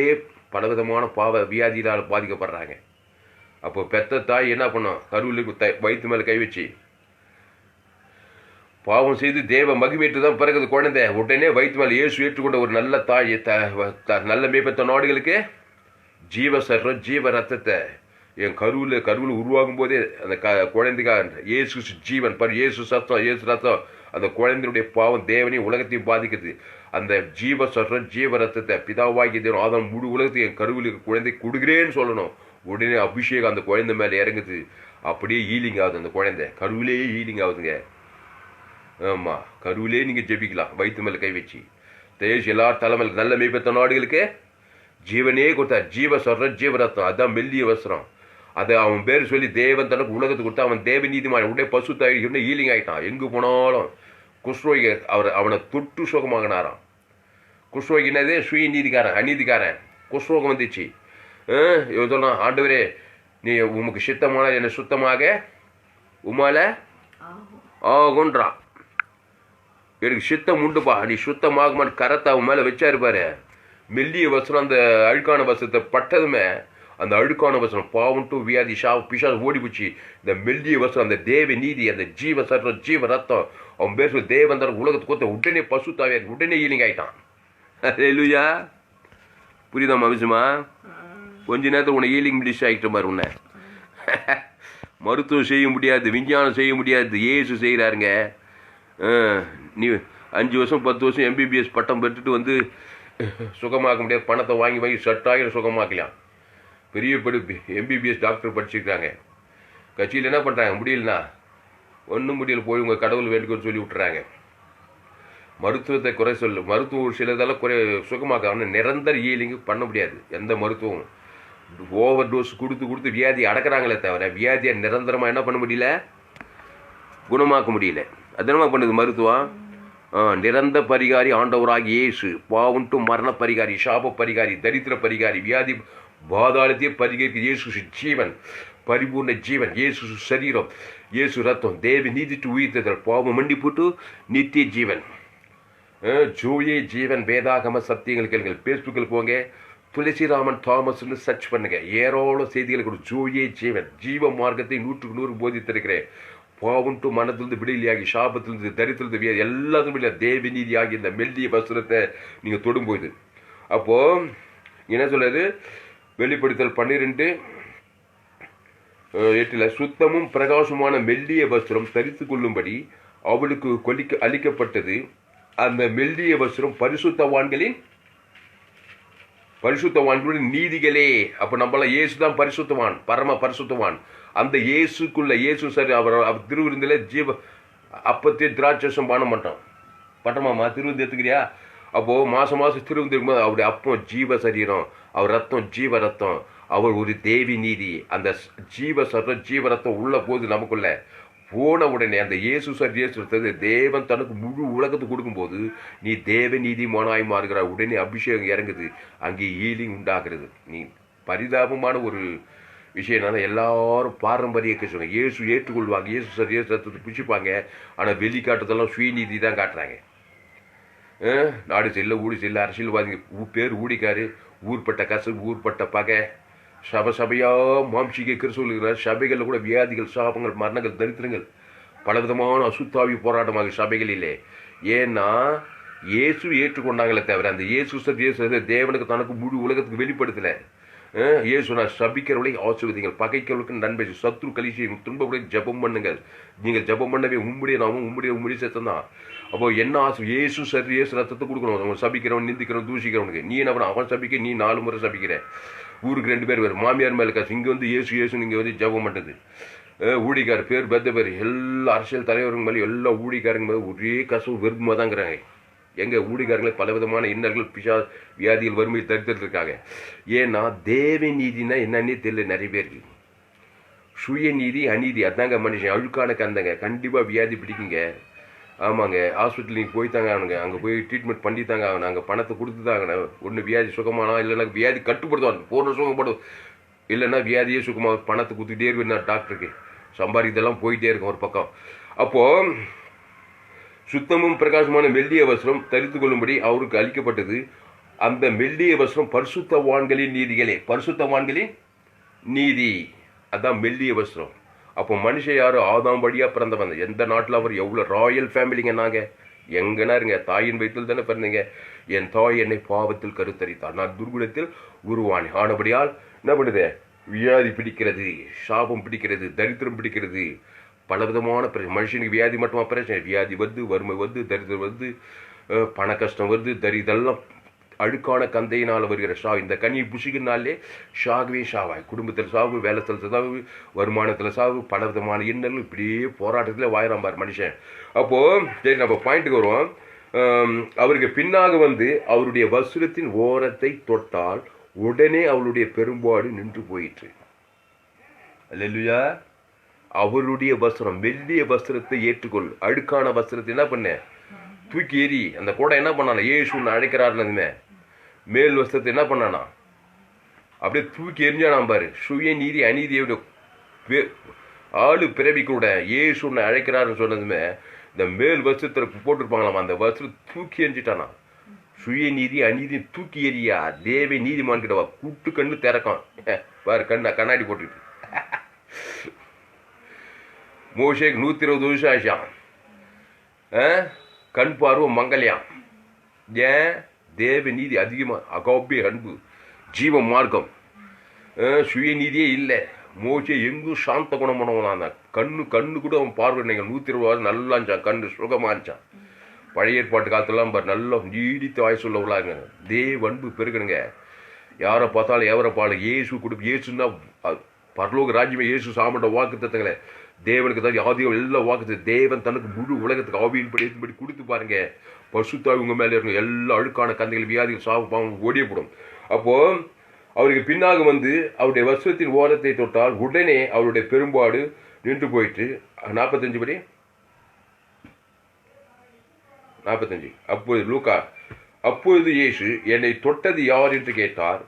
பலவிதமான பாவ வியாதியால் பாதிக்கப்படுறாங்க. அப்போ பெத்த தாய் என்ன பண்ணும்? கருவிலுக்கு வயிற்று மேலே கை வச்சு பாவம் செய்து தேவ மகிமேற்று தான் பிறகுது குழந்தை. உடனே வயிற்று மேலே இயேசு ஏற்றுக்கொண்ட ஒரு நல்ல தாய், நல்ல மேய்ப்பத்த நாடுகளுக்கு ஜீவ சர்வம் ஜீவ ரத்தத்தை என் கருவில் உருவாகும் போதே அந்த குழந்தைக்காக இயேசு ஜீவன் பாரு. இயேசு சத்தம், இயேசு ரத்தம் அந்த குழந்தையுடைய பாவம் தேவனையும் உலகத்தையும் பாதிக்குது. அந்த ஜீவ சர்வம் ஜீவ ரத்தத்தை பிதாவாகி தேவன் ஆதாம் முழு உலகத்தையும் என் கருவில் குழந்தை கொடுக்குறேன்னு சொல்லணும். உடனே அபிஷேகம் அந்த குழந்தை மேலே இறங்குது. அப்படியே ஹீலிங் ஆகுது. அந்த குழந்தை கருவிலேயே ஹீலிங் ஆகுதுங்க. ஆமாம், கருவிலே நீங்கள் ஜெபிக்கலாம் வயிற்று மேலே கை வச்சு. தேஜ் எல்லார் தலைமையில் நல்ல மேய்ப்பத்த நாடுகளுக்கு ஜீவனே கொடுத்தார். ஜீவ சொல்ற ஜீவரத்தம். அதுதான் மெல்லிய வஸ்திரம். அதை அவன் பேர் சொல்லி தேவன் தனக்கு உலகத்துக்கு கொடுத்தா. அவன் தேவ நீதிமான உடனே பசுத்தாய் உடனே ஹீலிங் ஆகிட்டான். எங்கே போனாலும் குஷ்ரோகி அவனை தொட்டு சுகமாகினாராம். குஷ்ரோகி என்னது? சுய நீதிக்காரன், அநீதிக்காரன். குஷ்ரோகம் வந்துச்சு. இவன் சொன்னான், ஆண்டவரே நீ உமக்கு சித்தமான என்னை சுத்தமாக உமால ஆகுன்றான். எனக்கு சித்தம் உண்டுப்பா, நீ சுத்தமாகுமான்னு கரத்தை அவன் மேலே வச்சாரு பாரு. மெல்லிய வசனம் அந்த அழுக்கான வசனத்தை பட்டதுமே அந்த அழுக்கான வசனம் பாவம் வியாதி பிசா ஓடி போச்சு. இந்த மெல்லிய வசனம் அந்த தேவ நீதி அந்த ஜீவ சர்வம் ஜீவ ரத்தம் அவன் பேர் சொல்லி தேவந்தர் உலகத்துக்கு கொடுத்த உடனே பசுத்தாவே உடனே ஹீலிங் ஆகிட்டான். அல்லேலூயா. புரியுதாம்மா விஷயமா? கொஞ்ச நேரத்தில் உன்னை ஹீலிங் பிளிஷ் ஆகிட்ட மாதிரி உன்னை மருத்துவம் செய்ய முடியாது, விஞ்ஞானம் செய்ய முடியாது, இயேசு செய்கிறாருங்க. நீ 5 வருஷம் 10 வருஷம் எம்பிபிஎஸ் பட்டம் பெற்றுட்டு வந்து சுகமாக்க முடியாது. பணத்தை வாங்கி சட்டாயிரம் சுகமாக்கலாம். பெரிய படிப்பு எம்பிபிஎஸ் டாக்டர் படிச்சுருக்காங்க. கட்சியில் என்ன பண்ணுறாங்க? முடியலனா ஒன்றும் முடியல, போய் உங்கள் கடவுள் வேண்டுகோன்னு சொல்லி விட்டுறாங்க. மருத்துவத்தை குறை சொல்லு, மருத்துவம் சிலதெல்லாம் சுகமாக்க, ஆனால் நிரந்தர ஹீலிங்கு பண்ண முடியாது எந்த மருத்துவம். ஓவர் டோஸ் கொடுத்து வியாதி அடக்கிறாங்களே தவிர வியாதியை நிரந்தரமாக என்ன பண்ண முடியல, குணமாக்க முடியல. அதனமா பண்ணுது மருத்துவம். நிரந்தர பரிகாரி ஆண்டவராகி இயேசு, பாவுண்டு மரண பரிகாரி, சாப பரிகாரி, தரித்திர பரிகாரி, வியாதி பாதாளத்தையே பரிகரிக்க இயேசு ஜீவன், பரிபூர்ண ஜீவன், இயேசு சரீரம், இயேசு ரத்தம், தேவி நீதிட்டு உயிர்த்தல், பாவம் மன்னிப்புட்டு நித்திய ஜீவன், ஜோயே ஜீவன், வேதாகம சத்தியங்கள் கேளுங்கள். ஃபேஸ்புக்கில் போங்க, துளசிராமன் தாமஸ்ன்னு சர்ச் பண்ணுங்க, ஏராளம் செய்திகள் கூட. ஜோயே ஜீவன், ஜீவ மார்க்கத்தை 100க்கு 100 போதித்திருக்கிறேன். பாவுண்டு மனத்திலிருந்து விடுதலையாகி, சாபத்திலிருந்து தரித்திலிருந்து வியாதி எல்லாத்துக்கும் விட தேவி நீதி ஆகி இந்த மெல்லிய வஸ்திரத்தை நீங்கள் தொடும்போது, அப்போது என்ன சொல்றது, வெளிப்படுத்தல் 12:8 சுத்தமும் பிரகாசமான மெல்லிய வஸ்திரம் தரித்து கொள்ளும்படி அவளுக்கு அளிக்கப்பட்டது. அந்த மெல்லிய வஸ்திரம் பரிசுத்தவான்களின் நீதிகளே. அப்போ நம்மளாம் இயேசு தான் பரிசுத்தவான், பரம பரிசுத்தவான். அந்த இயேசுக்குள்ள இயேசு சரி அவர் திருவிருந்தில் ஜீவ அப்பத்தையும் திராட்சம் பானம் பட்டமாமா திருவிருந்து எடுத்துக்கிறியா? அப்போது மாதம் திருவிருந்து இருக்கும்போது அவருடைய அப்பம் ஜீவ சரீரம், அவர் ரத்தம் ஜீவ ரத்தம், அவர் ஒரு தேவி நீதி. அந்த ஜீவ சரம் ஜீவ ரத்தம் உள்ள போது நமக்குள்ள போன உடனே அந்த இயேசு தேவன் தனக்கு முழு உலகத்துக்கு கொடுக்கும்போது நீ தேவ நீதிமானாய் மாறுகிற உடனே அபிஷேகம் இறங்குது, அங்கே ஹீலிங் உண்டாகிறது. நீ பரிதாபமான ஒரு விஷயம் என்னன்னா, எல்லாரும் பாரம்பரிய சொல்லுவாங்க, இயேசு ஏற்றுக்கொள்வாங்க, இயேசு ரத்தத்தை பிடிச்சிப்பாங்க, ஆனால் வெளிக்காட்டுறதெல்லாம் சுயநீதி தான் காட்டுறாங்க. நாடு செல்ல ஊடி செல்ல அரசியல்வாதிங்க பேர் ஊடிக்காரு, ஊர்பட்ட கசப்பு, ஊர்பட்ட பகை, சபையாக மாம்சிக கிறிஸ்துவ சபைகளில் கூட வியாதிகள், சாபங்கள், மரணங்கள், தரித்திரங்கள், பலவிதமான அசுத்தாவி போராட்டமாக சபைகளிலே. ஏன்னா இயேசு ஏற்றுக்கொண்டாங்களே தவிர அந்த இயேசு தேவனுக்கு தனக்கு முழு உலகத்துக்கு வெளிப்படுத்தலை. இயேசு நான் சபிக்கிறவளை ஆசீர்வதிங்கள், பகைக்கிறவளுக்கு நன்மை, சத்ரு கலிசியும் துன்பப்பட ஜபம் பண்ணுங்கள். நீங்கள் ஜபம் பண்ணவே உம்முடைய நாமும் உம்முடைய சத்தம் தான். அப்போ என்ன ஆசை, இயேசு ரத்தத்தை கொடுக்கணும். அவன் சபிக்கிறவன், நிந்திக்கிறவன், தூசிக்கிறவனுக்கு. நீ என்ன பண்ண, அவன் சபிக்க, நீ 4 முறை சபிக்கிற. ஊருக்கு 2 பேர் வேறு, மாமியார் மேலே காசு, இங்கே வந்து இயேசு இங்கே வந்து ஜபம் பண்ணுறது. ஊழிக்கார் பேர் பெத்த பேர், எல்லா அரசியல் தலைவருங்க மேலே எல்லா ஊழிக்காரங்க மேலே ஒரே கசவு வெறுமை தாங்கிறாங்க. எங்கள் ஊழிக்காரங்களே பலவிதமான இன்னர்கள், வியாதிகள், வறுமை தடுத்துட்டு இருக்காங்க. ஏன்னா தேவ நீதினா என்னன்னே தெரியல நிறைய பேருக்கு. சுயநீதி அநீதி அதாங்க மனுஷன், அழுக்கான கந்தங்க. கண்டிப்பாக வியாதி பிடிக்குங்க. ஆமாங்க, ஹாஸ்பிட்டல் நீங்கள் போய்த்தாங்க ஆகணுங்க, அங்கே போய் ட்ரீட்மெண்ட் பண்ணித்தாங்க ஆகணும், அங்கே பணத்தை கொடுத்து தாங்க. ஒன்று வியாதி சுகமானா, இல்லைன்னா வியாதி கட்டுப்படுத்துவாங்க, பூர்ண சுகப்படும், இல்லைன்னா வியாதியே சுகமாக பணத்தை கொடுத்துக்கிட்டே இருக்குன்னா டாக்டருக்கு சம்பாதிக்கிறதெல்லாம் போயிட்டே இருக்கும் ஒரு பக்கம். அப்போது சுத்தமும் பிரகாசமான மெல்லிய வஸ்திரம் தரித்து கொள்ளும்படி அவருக்கு அளிக்கப்பட்டது. அந்த மெல்லிய வஸ்திரம் பரிசுத்தவான்களின் நீதிகளே, பரிசுத்தவான்களின் நீதி, அதான் மெல்லிய வஸ்திரம். அப்போ மனுஷன் யாரும் ஆதாம் வழியாக பிறந்தவன். எந்த நாட்டில் அவர் எவ்வளோ ராயல் ஃபேமிலிங்க, நாங்கள் எங்கன்னா இருங்க, தாயின் வயிற்றில் தானே பிறந்தீங்க. என் தாய் என்னை பாவத்தில் கருத்தரித்தார், நான் துர்குணத்தில் உருவானேன். ஆனபடியால் என்ன பண்ணுது, வியாதி பிடிக்கிறது, சாபம் பிடிக்கிறது, தரித்திரம் பிடிக்கிறது, பலவிதமான பிரச்சனை. மனுஷனுக்கு வியாதி மட்டுமா பிரச்சனை, வியாதி வருது, வறுமை வருது, தரித்திரம் வருது, பண கஷ்டம் வருது, இதெல்லாம் அழுக்கான கந்தையினால் வருகிற இந்த கனியை புசிக்கிறனாலே ஷாகவே ஷாவாய். குடும்பத்தில் சாவு, வேலைத்தில் சாவு, வருமானத்தில் சாவு, பலவிதமான இன்னல், இப்படியே போராட்டத்தில் வாயிறாம்பார் மனுஷன். அப்போது சரி, நம்ம பாயிண்ட்டுக்கு வருவோம். அவருக்கு பின்னாக வந்து அவருடைய வஸ்திரத்தின் ஓரத்தை தொட்டால் உடனே அவளுடைய பெரும்பாடு நின்று போயிற்று. அல்லேலூயா. அவருடைய வஸ்திரம், மெல்லிய வஸ்திரத்தை ஏற்றுக்கொள். அழுக்கான வஸ்திரத்தை என்ன பண்ண, தூக்கி ஏறி. அந்த கூட என்ன பண்ணானா, இயேசுன்னு அழைக்கிறாருன்னு மேல் வஸ்திரத்தை என்ன பண்ணானா அப்படியே தூக்கி எரிஞ்சானாம் பாரு. சுய நீதி அநீதியோட ஆளு பிறவி கூட இயேசுன்னு அழைக்கிறாருன்னு சொன்னதுமே இந்த மேல் வஸ்திரத்தில் போட்டிருப்பாங்களாம், அந்த வஸ்திரம் தூக்கி எரிஞ்சிட்டானா. சுய நீதி அநீதி தூக்கி எறியா, தேவை நீதிமான் கிட்டவா, கூட்டு கண்ணு திறக்கும் பாரு, கண்ணாடி போட்டுக்கிட்டு. மோசேக்கு 120 வருஷம் ஆச்சான், கண் பார்வை மங்கல்யாம். ஏன், தேவ நீதி அதிகமாக, அகாபிய அன்பு, ஜீவ மார்க்கம், சுயநீதியே இல்லை. மோசே எங்கும் சாந்த குணம் பண்ணவனான். கண்ணு கூட அவன் பார்வை 120 வருஷம் நல்லா இருந்துச்சான், கண்ணு சுகமாக இருந்துச்சான். பழைய ஏற்பாட்டு காலத்துலாம் பாரு, நல்லா நீடித்த வாய் சொல்லவளாங்க. தேவ அன்பு பெருக்கணுங்க. யாரை பார்த்தாலும் எவரை பாடு இயேசு கொடுப்பு. இயேசுன்னா பரலோக ராஜ்யமே, இயேசு சாமண்ட வாக்கு தத்தங்களே. தேவனுக்கு தான் ஆதியம் எல்லா வாக்கு தேவன் தனக்கு முழு உலகத்துக்கு ஆவியின்படி கொடுத்து பாருங்க. பசுத்தாவி உங்க மேலே இருக்கும். எல்லா அழுக்கான கந்தைகள் வியாதிகள் சாவு பாவம் ஓடியப்படும். அப்போ அவருக்கு பின்னாக வந்து அவருடைய வஸ்திரத்தின் ஓரத்தை தொட்டால் உடனே அவருடைய பெரும்பாடு நின்று போயிட்டு 45 படி 45. அப்பொழுது லூக்கா, அப்பொழுது இயேசு என்னை தொட்டது யார் என்று கேட்டார்.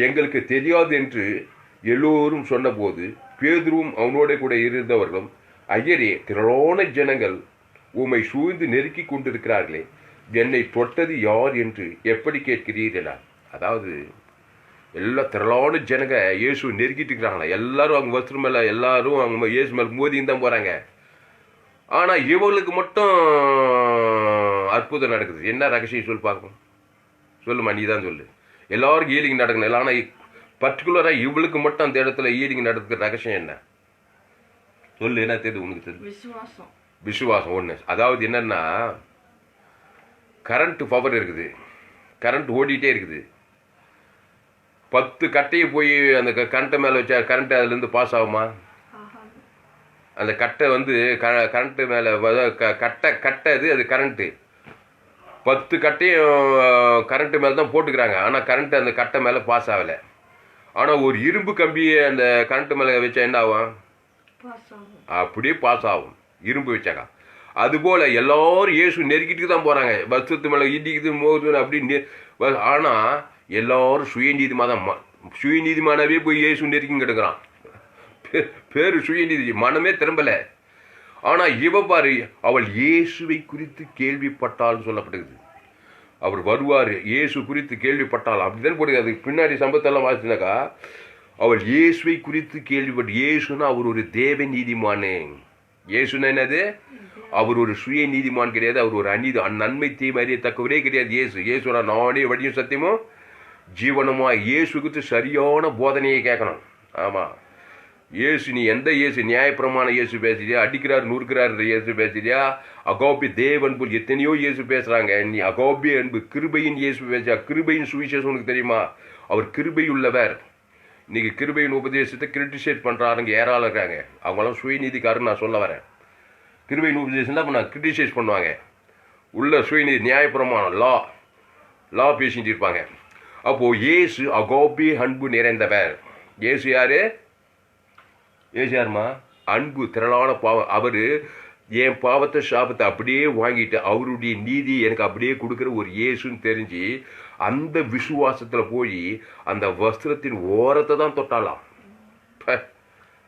எங்களுக்கு தெரியாது என்று எல்லோரும் சொன்னபோது பேதுருவும் அவனோட கூட இருந்தவர்களும், ஐயரே, திரளான ஜனங்கள் உம்மை சூழ்ந்து நெருக்கி கொண்டிருக்கிறார்களே, என்னை தொட்டது யார் என்று எப்படி கேட்கிறீர்களா? அதாவது எல்லா திரளான ஜனங்க இயேசு நெருக்கிட்டு இருக்கிறாங்களா. எல்லாரும் அவங்க வஸ்திரம் மேல எல்லாரும் அவங்க இயேசு மேல மோதின்னு தான் போறாங்க. ஆனா இவங்களுக்கு மட்டும் அற்புதம் நடக்குது. என்ன ரகசியம் சொல்லி பார்க்கணும்? சொல்லுமா, நீ தான் சொல்லு. எல்லாருக்கும் ஈலிங் நடக்கணும். ஆனால் பர்டிகுலரா இவளுக்கு மட்டும் அந்த இடத்துல ஈலிங் நடக்குது. ரகசியம் என்ன சொல்லு? என்ன தெரியுது உனக்கு? தெரியுது, விசுவாசம் ஒண்ணு. அதாவது என்னன்னா, கரண்ட் பவர் இருக்குது, கரண்ட் ஓடிட்டே இருக்குது. 10 கட்டையை போய் அந்த கரண்ட்டை மேலே வச்சா கரண்ட் அதுலேருந்து பாஸ் ஆகுமா? அந்த கட்டை வந்து கரண்ட்டு மேலே கட்டை அது கரண்ட்டு. 10 கட்டையும் கரண்ட்டு மேலே தான் போட்டுக்கிறாங்க. ஆனால் கரண்ட்டு அந்த கட்டை மேலே பாஸ் ஆகலை. ஆனால் ஒரு இரும்பு கம்பியை அந்த கரண்ட்டு மேலே வச்சா என்ன ஆகும்? அப்படியே பாஸ் ஆகும், இரும்பு வச்சாக்கா. அதுபோல் எல்லாரும் இயேசு நெருக்கிட்டு தான் போகிறாங்க. வஸ்திரத்து மேலே இடிக்குது மோது அப்படின்னு. ஆனால் எல்லாரும் சுயநீதிமானவே போய் இயேசு நெருக்கி கிடக்குறான். பேரு சுயநீதி, மனமே திரும்பலை. ஆனால் இவ பாரு, அவள் இயேசுவை குறித்து கேள்விப்பட்டால்னு சொல்லப்படுகிறது. அவர் வருவார், இயேசு குறித்து கேள்விப்பட்டால் அப்படிதான் போடுது. அதுக்கு பின்னாடி சம்பவத்தெல்லாம் வாசினாக்கா, அவள் இயேசுவை குறித்து கேள்விப்பட்டு. இயேசுன்னா அவர் ஒரு தேவ நீதிமானே. இயேசுன்னா என்னது? அவர் ஒரு சுய நீதிமான் கிடையாது. அவர் ஒரு நன்மை தீமை அறியத்தக்கவரே கிடையாது. இயேசுனா நானே வழியும் சத்தியமும் ஜீவனமா. இயேசு குறித்து சரியான போதனையை கேட்கணும். ஆமா, இயேசு, நீ எந்த இயேசு? நியாயப்பிரமாண இயேசு பேசுறியா? அடிக்கிறார் நூறுக்கிறார் இயேசு பேசுறியா? அகோபி தேவன் போல் எத்தனையோ இயேசு பேசுறாங்க. நீ அகோபி அன்பு கிருபையின் இயேசு பேசுறியா? கிருபையின் சுவிசேஷம் உனக்கு தெரியுமா? அவர் கிருபை உள்ளவர். இன்னைக்கு கிருபையின் உபதேசத்தை கிரிட்டிசைட் பண்றாருங்க ஏராளம் இருக்காங்க. அவங்களாம் சுயநீதிக்காரன்னு நான் சொல்ல வரேன். கிருபையின் உபதேசம் தான் நான் கிரிட்டிசைஸ் பண்ணுவாங்க. உள்ள சுயநீதி நியாயப்பிரமாணம் லா பேசிட்டு இருப்பாங்க. அப்போ இயேசு அகோபி அன்பு நிறைந்தவர். இயேசு யாரு? இயேசு யாருமா? அன்பு திரளான பாவம். அவரு என் பாவத்தை சாபத்தை அப்படியே வாங்கிட்டு அவருடைய நீதி எனக்கு அப்படியே கொடுக்குற ஒரு இயேசுன்னு தெரிஞ்சு அந்த விசுவாசத்துல போய் அந்த வஸ்திரத்தின் ஓரத்தை தான் தொட்டாலாம்.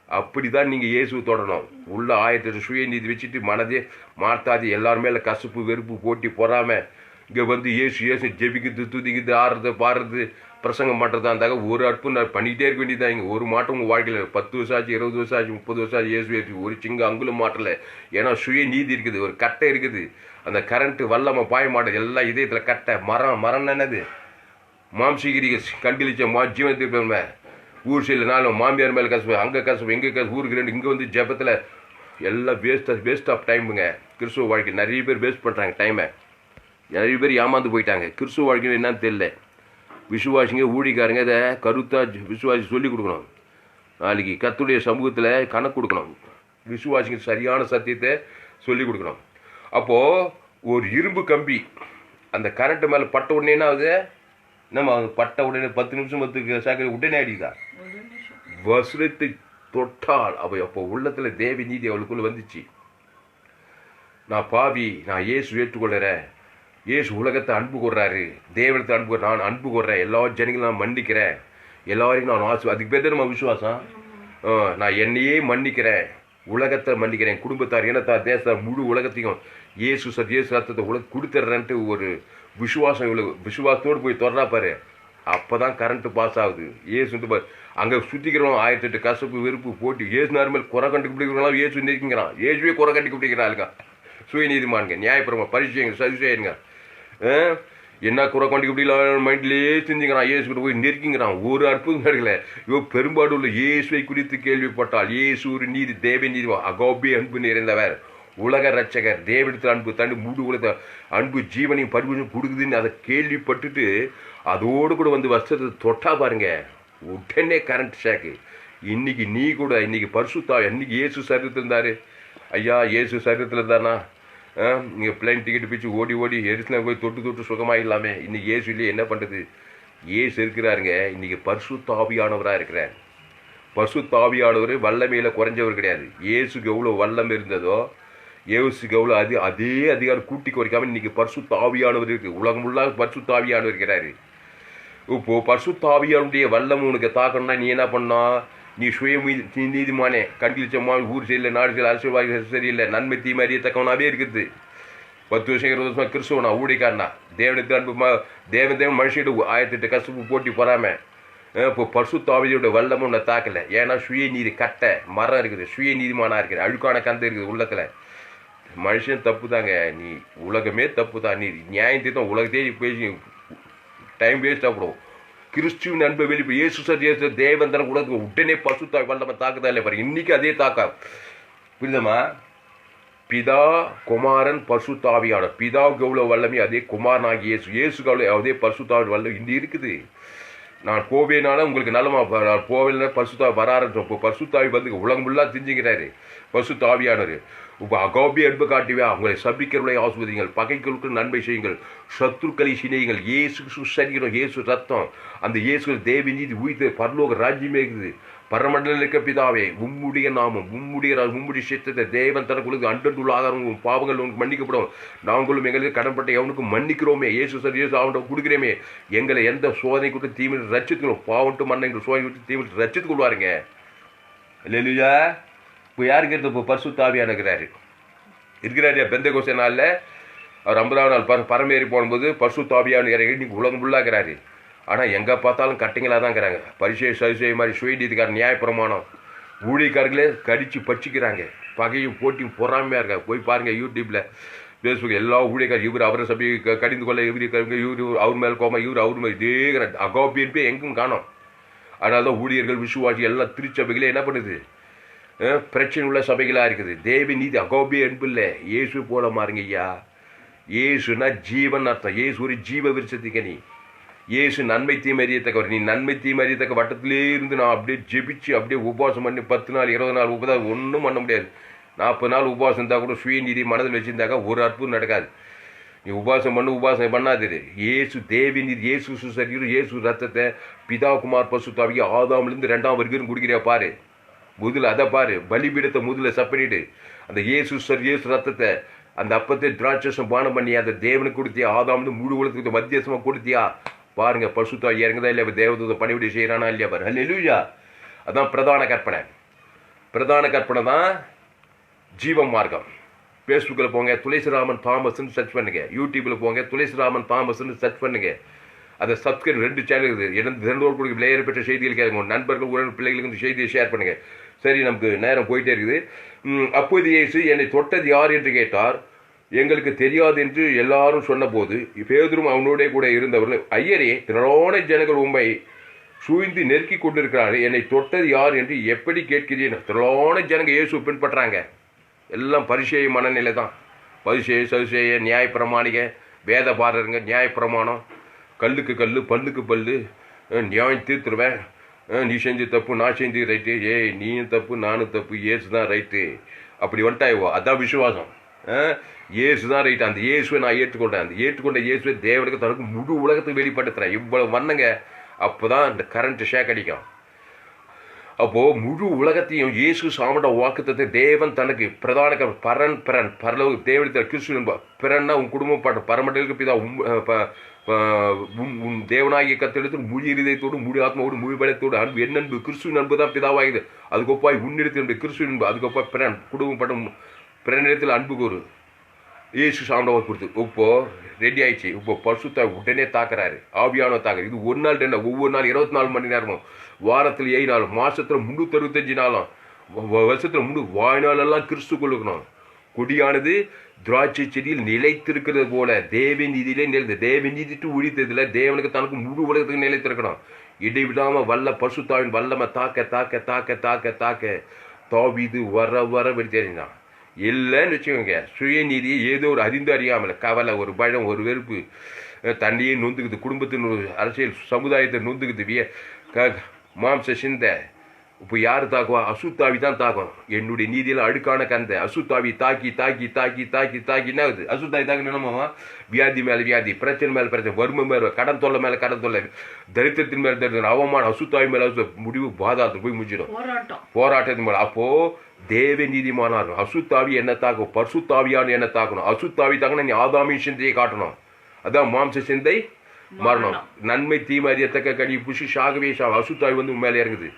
அப்படிதான் நீங்க இயேசு தொடரணும். உள்ள 1008 சுயநீதி வச்சுட்டு மனதே மாத்தாது எல்லாருமே கசப்பு வெறுப்பு போட்டி பொறாம இங்க வந்து இயேசு ஜெபிக்குது துதிக்குது ஆடுறது பாடுறது பிரசங்கம் பண்ணுறதா இருந்தாங்க ஒரு அற்புதம் நான் பண்ணிக்கிட்டே இருக்க வேண்டியதான். இங்கே ஒரு மாற்றம் உங்கள் வாழ்க்கையில் 10 வருஷம் ஆச்சு, 20 வருஷம் ஆச்சு, 30 வருஷம் ஆச்சு, இயேசு ஒரு சிங்க அங்குலம் மாட்டலை. ஏன்னா சுய நீதி இருக்குது, ஒரு கட்டை இருக்குது. அந்த கரண்ட்டு வல்லமை பாய மாட்டது எல்லாம் இதயத்தில் கட்டை. மரம் என்னது? மாம்சகிரி கண்களிச்ச ஜீவனத்துக்கு ஊர் சைடில் நாளும் மாமியார் மேலே கசப்பு, அங்கே கசப்பு, எங்கே கசப்பு, ஊருக்கு 2 இங்கே வந்து ஜபத்தில் எல்லாம் வேஸ்ட் ஆஃப் டைமுங்க. கிறிஸ்துவ வாழ்க்கை நிறைய பேர் வேஸ்ட் பண்ணுறாங்க டைமை. நிறைய பேர் ஏமாந்து போயிட்டாங்க. கிறிஸ்துவ வாழ்க்கையில் என்னன்னு தெரியல. விசுவாசிங்க ஊழிக்காரங்க இதை கருத்தாக விசுவாசி சொல்லிக் கொடுக்கணும். நாளைக்கு கர்த்தருடைய சமூகத்தில் கணக்கு கொடுக்கணும். விசுவாசிங்க சரியான சத்தியத்தை சொல்லிக் கொடுக்கணும். அப்போது ஒரு இரும்பு கம்பி அந்த கரண்ட்டு மேலே பட்ட உடனே என்ன ஆகுது? நம்ம பட்ட உடனே 10 நிமிஷம் 10 செகண்ட் உடனே அடிக்குதா? வஸ்திரத்தை தொட்டால் அப்போ உள்ளத்தில் தேவி நீதி அவளுக்குள்ள வந்துச்சு. நான் பாவி, நான் இயேசு ஏற்றுக்கொள்கிறேன். இயேசு உலகத்தை அன்பு கொள்றாரு, தேவனத்தை அன்பு, நான் அன்பு கொள்றேன், எல்லா ஜனங்களும் நான் மன்னிக்கிறேன், எல்லாரையும் நான் அதுக்கு பேர் நம்ம விசுவாசம். நான் என்னையே மன்னிக்கிறேன், உலகத்தை மன்னிக்கிறேன், குடும்பத்தார், இனத்தார், தேசத்தார், முழு உலகத்தையும் இயேசு ரத்தத்தை கொடுத்துட்றேன்ட்டு ஒரு விசுவாசம். இவ்வளவு விசுவாசத்தோடு போய் தொடரா பாரு. அப்போ தான் கரண்ட்டு பாஸ் ஆகுது. இயேசு பாரு அங்கே சுற்றிக்கிறோம் 1008 கசப்பு வெறுப்பு போட்டி. இயேசு நார்மல் குறை கண்டுபிடிக்கிறோம். இயேசு நெருக்கிறான். இயேசுவே குறை கண்டுபிடிக்கிறாளுங்க. சுயநீதிமானுங்க, நியாயப்பிரமா, பரிச்சயங்க, சதிசேயனுங்க. என்ன குறை கண்டுபிடிக்கலாம் மைண்ட்லேயே செஞ்சுக்கிறான். இயேசு கிட்ட போய் நெருக்கிங்கிறான். ஒரு அற்புதம் கிடைக்கல. இவ பெரும்பாடு உள்ள இயேசுவை குறித்து கேள்விப்பட்டால் இயேசு ஒரு நீதி தேவ நீதி அகோபி அன்பு நிறைந்தவர், உலக ரட்சகர், தேவனத்தில் அன்பு தண்டு மூடு உலக அன்பு ஜீவனையும் பரிபூஜம் கொடுக்குதுன்னு அதை கேள்விப்பட்டுட்டு அதோடு கூட வந்து வஸ்திரத்தை தொட்டா பாருங்க, உடனே கரண்ட் ஷாக்கு. இன்னைக்கு நீ கூட இன்னைக்கு பரிசுத்தாவி இன்னைக்கு இயேசு சரீரத்தில் இருந்தாரு. ஐயா இயேசு சரீரத்தில் இருந்தானா நீங்கள் பிளைன் டிக்கெட் பிடிச்சி ஓடி ஓடி எரிசலம் போய் தொட்டு சுகமாயிடலாமே. இன்னைக்கு இயேசு இல்லையே என்ன பண்ணுறது? இயேசு இருக்கிறாருங்க. இன்னைக்கு பரிசுத்தாவியானவராக இருக்கிறார். பரிசுத்தாவியானவர் வல்லமையில் குறைஞ்சவர் கிடையாது. இயேசுக்கு எவ்வளோ வல்லம் இருந்ததோ இயேசுக்கு எவ்வளோ அதே அதிகாரம் கூட்டி குறைக்காமல் இன்னைக்கு பரிசுத்தாவியானவர் இருக்குது. உலகம் ஃபுல்லாக பரிசுத்தாவியானவர் இருக்கிறாரு. இப்போ பரிசுத்தாவியானுடைய வல்லம் உனக்கு தாக்கணும்னா நீ என்ன பண்ணா? நீ நீதிமானே கண்டிச்சம்மா ஊர் சரியில்லை, நாடு சரி, அரசியல்வாதி சரியில்லை, நன்மை தீமை அறியத்தக்கவனாவே இருக்குது. 10 வருஷம் 20 வருஷமா கிறிஸ்துவனா ஊழிக்காரனா தேவனுக்கு அன்பு தேவன் மனுஷிட்டு 1008 கஷ்டப்பு போட்டி போறாம. இப்போ பரிசுத்தாவியோட வல்லமும் உன்னை தாக்கலை. ஏன்னா சுயநீதி கட்டை மரம் இருக்குது, சுயநீதிமானா இருக்குது, அழுக்கான கந்தை இருக்குது உள்ளத்தில். மனுஷன் தப்பு தாங்க. நீ உலகமே தப்பு தான். நீ நியாயம் தீர்த்தம் உலகத்தையே நீ பேசி டைம் வேஸ்ட் ஆகணும். கிறிஸ்துவின் அன்பை வெளிப்பு இயேசு சார் இயேசு தேவன் தனக்கு உலகத்துக்கு உடனே பரிசுத்தாவி வல்லமை தாக்குதா இல்லை பாருங்க. இன்னைக்கு அதே தாக்கா புரியுதமா? பிதா குமாரன் பரிசுத்தாவியான பிதாவுக்கு எவ்வளோ வல்லமே அதே குமாரனாகி இயேசுக்கு அவ்வளோ அதே பரிசுத்தாவி வல்லம் இன்னும் இருக்குது. நான் போவேனால உங்களுக்கு நல்லமா போவேல பரிசுத்தாவி வர ஆரம்பிச்சோம். இப்போ பரிசுத்தாவி வந்து உலகம் ஃபுல்லாக தெரிஞ்சுக்கிறாரு பரிசுத்தாவியானவர். இப்போ அகாபிய அன்பு காட்டுவே அவங்களை சபிக்கிறவர்களை ஆஸ்வதிங்கள், பகைகளுக்கு நன்மை செய்யுங்கள், சத்துருக்களை சினையுங்கள். இயேசு சரீரம் இயேசு ரத்தம் அந்த இயேசு தேவி நீதி உயிர்த்து பரலோக ராஜ்யமே இருக்குது. பரமண்டல இருக்க பிதாவே உம்முடைய நாமம் உம்முடைய சித்தத்தை தேவன் தனக்கு அன்றுள்ள ஆதாரம் பாவங்கள் உங்களுக்கு மன்னிக்கப்படும். நாங்களும் எங்களுக்கு கடன்பட்ட எவனுக்கும் மன்னிக்கிறோமே. இயேசு சார் இயேசு அவன் கொடுக்குறேமே. எங்களை எந்த சோதனை கொடுத்து தீமையில் ரச்சித்துக்கணும். பாவட்டு மண்ணை எங்கள் சோதனை கொடுத்து தீமையில் ரச்சித்து கொள்வாருங்க. இல்லையா? இப்போ யாருக்கு இருந்து இப்போ பரிசுத்தாவியா இருக்கிறாரு பெந்தேகோஸ்தே நாளில் அவர் 50ஆவது நாள் பரமேறி போகும்போது பரிசுத்தாவியான இறங்கி இன்னைக்கு உலகம் ஃபுல்லாக இருக்கிறாரு. ஆனால் எங்கே பார்த்தாலும் கட்டிங்களாக தான் இருக்கிறாங்க. பரிசை சதுசை மாதிரி சுயநீதிக்காரன் நியாயப்பிரமாணம் ஊழியக்காரர்களே கடிச்சு பச்சிக்கிறாங்க. பகையும் போட்டியும் பொறாமையாக இருக்காங்க. போய் பாருங்கள் யூடியூப்பில் ஃபேஸ்புக் எல்லா ஊழியக்காரர் இவர் அவரை சபை கடிந்து கொள்ள இவர் அவர் மேல் கோமா இவர் அவர் மேல் இதே அகாபியன் போய் எங்கும் காணும். அதனால தான் ஊழியர்கள் விசுவாசி எல்லாம் திருச்சபைகளே என்ன பண்ணுது? பிரச்சனை உள்ள சபைகளாக இருக்குது. தேவி நீதி அகாபிய அன்பு இல்லை. இயேசு போல மாறுங்க ஐயா. இயேசுனா ஜீவன் அர்த்தம். இயேசு ஒரு ஜீவ விருட்சத்துக்கு நீ இயேசு நன்மை தீமை அறியத்தக்கவர். நீ நன்மை தீமை அறியத்தக்க வட்டத்திலே இருந்து நான் அப்படியே ஜெபிச்சு அப்படியே உபவாசம் பண்ணி 10 நாள் 20 நாள் உபவாசம் ஒன்றும் பண்ண முடியாது. 40 நாள் உபவாசம் இருந்தால் கூட சுயநீதி மனதில் வச்சுருந்தாக்கா ஒரு அற்புதம் நடக்காது. நீ உபவாசம் பண்ணாது. இயேசு தேவி நீதி இயேசு சரீரம் இயேசு ரத்தத்தை பிதா குமார் பரிசுத்தாவிய ஆதாம்லேருந்து 2ஆம் வரைக்கும் குடிக்கிறியா பாரு. முதல்ல அதை பாரு. பலிபீடத்தை முதல்ல சப்பனிட்டு அந்த இயேசு ரத்தத்தை அந்த அப்பத்தை திராட்சம் பானம் பண்ணி அந்த தேவனுக்கு கொடுத்தியா? ஆதாம்னு முழு உலகத்துக்கு மத்தியசமாக கொடுத்தியா? பாருங்க பரிசுத்தாவி இறங்குதா இல்லையா? தேவதூத பணிவிடை செய்யறானா இல்லையா பாரு. அல்லேலூயா. அதான் பிரதான கற்பனை தான் ஜீவ மார்க்கம். ஃபேஸ்புக்கில் போங்க துளசிராமன் தாமஸ்ன்னு சர்ச் பண்ணுங்க. யூடியூப்பில் போங்க துளசிராமன் தாமஸ்ன்னு சர்ச் பண்ணுங்க. அதை சப்ஸ்கிரைப் 2 சேனல் இருக்குது. 2 கொடுக்க பிளேயர் பெற்ற செய்திகள் கேட்குங்க. நண்பர்கள் உடனே பிள்ளைகளுக்கு இந்த செய்தியை ஷேர் பண்ணுங்க. சரி, நமக்கு நேரம் போயிட்டே இருக்குது. அப்போது இயேசு என்னை தொட்டது யார் என்று கேட்டார். எங்களுக்கு தெரியாது என்று எல்லாரும் சொன்ன போது பேதுரும் அவனோட கூட இருந்தவர்கள் ஐயரே திரளான ஜனங்கள் உம்மை சூழ்ந்து நெருக்கி கொண்டிருக்கிறார்கள், என்னை தொட்டது யார் என்று எப்படி கேட்கிறீன்? திரளான ஜனங்கள் இயேசு பின்பற்றாங்க. எல்லாம் பரிசேய மனநிலை தான். பரிசேய சதுசேய நியாயப்பிரமாணிக வேத பாரருங்க நியாயப்பிரமாணம். கல்லுக்கு கல் பல்லுக்கு பல்லு நியாயம் தீர்த்துருவேன். நீ செஞ்சு தப்பு நான் செஞ்சு ரைட்டு, நீயும் தப்பு நானும் தப்பு, இயேசு தான் ரைட்டு. அப்படி வந்துட்டாயோ அதான் விசுவாசம். இயேசு தான் ரைட்டு. அந்த இயேசுவை நான் ஏற்றுக்கொண்டேன். அந்த ஏற்றுக்கொண்ட இயேசுவை தேவனுக்கு தனக்கு முழு உலகத்துக்கு வெளிப்படுத்துறேன். இவ்வளவு வந்தங்க அப்போ தான் இந்த கரண்ட் ஷேக் அடிக்கும். அப்போது முழு உலகத்தையும் இயேசு சாமட வாக்குத்தத்தை தேவன் தனக்கு பிரதான பரன் பரலோக தேவனத்தில் கிறிஸ்து பிறன்னா உன் குடும்பம் பாட்டு பரமண்டலுக்கு பிதா உன் தேவனாகிய கத்தெடுத்து முழு இருதயத்தோடு முழு ஆத்மாவோடு முழு பலத்தோடு அன்பு என் அன்பு கிறிஸ்துவின் அன்பு தான் பிதாவாகுது. அதுக்கொப்பாய் உன்னிடத்தில் கிறிஸ்துவின் அன்பு அதுக்கொப்பா பிறன் குடும்பம் பட்டம் பிறனிடத்தில் அன்பு கூறு இயேசு சாமடவை கொடுத்து இப்போ ரெடி ஆயிடுச்சு. இப்போ பரிசுத்த உடனே தாக்குறாரு. ஆவியான தாக்குறாரு. இது ஒரு நாள் 2 ஒவ்வொரு நாள் 24 மணி நேரமும் வாரத்தில் 7 நாள் மாசத்துல 365 நாளும் வருஷத்துல 3 வாழ்நாளெல்லாம் கிறிஸ்து கொள்ளுக்கணும். கொடியானது திராட்சை செடியில் நிலைத்திருக்கிறது போல தேவன் நீதியிலே நிலைத்து தேவன் நீதிட்டு உழித்ததுல தேவனுக்கு தனக்கு முழு உலகத்துக்கு நிலைத்திருக்கணும். இடைவிடாம வல்ல பரிசுத்தாவின் வல்லமை தாக்க தாக்க தாக்க தாக்க தாக்க தாவீது வர வெடித்தேறினான். இல்லைன்னு வச்சுக்கோங்க. சுயநீதியை ஏதோ ஒரு அறிந்து அறியாமல் கவலை ஒரு பயம் ஒரு வெறுப்பு தண்ணியே நொந்துக்குது, குடும்பத்தின் அரசியல் சமுதாயத்தை நொந்துக்குது, மாம்ச சிந்தை இப்போ யார் தாக்குவா? அசுத்தாவி தான் தாக்கும். என்னுடைய நீதியில் அழுக்கான கந்த அசுத்தாவி தாக்கி தாக்கி தாக்கி தாக்கி தாக்கி என்ன ஆகுது? அசுத்தாவி தாக்கி என்னமாவா? வியாதி மேலே வியாதி, பிரச்சனை மேலே பிரச்சனை, வறுமை மேலே, கடன் தொல்லை மேலே கடன் தொல்லை, தரித்திரத்தின் மேலே தரித்திரம், அவமானம், அசுத்தாவி மேலே முடிவு பாதாளத்துக்கு போய் முடிச்சிடும். போராட்டத்தின் மேலே. அப்போ தேவ நீதிமானார் அசுத்தாவி என்ன தாக்கும்? பரிசுத்தாவியான என்ன தாக்கணும்? அசுத்தாவி தாக்கணும். நீ ஆதாமின் சிந்தையை காட்டணும். அதான் மாம்ச சிந்தை மரணம். நன்மை தீமை அறியத்தக்க கனி புஷி சாகவே அசுத்தாவி வந்து மேலே இறங்குது.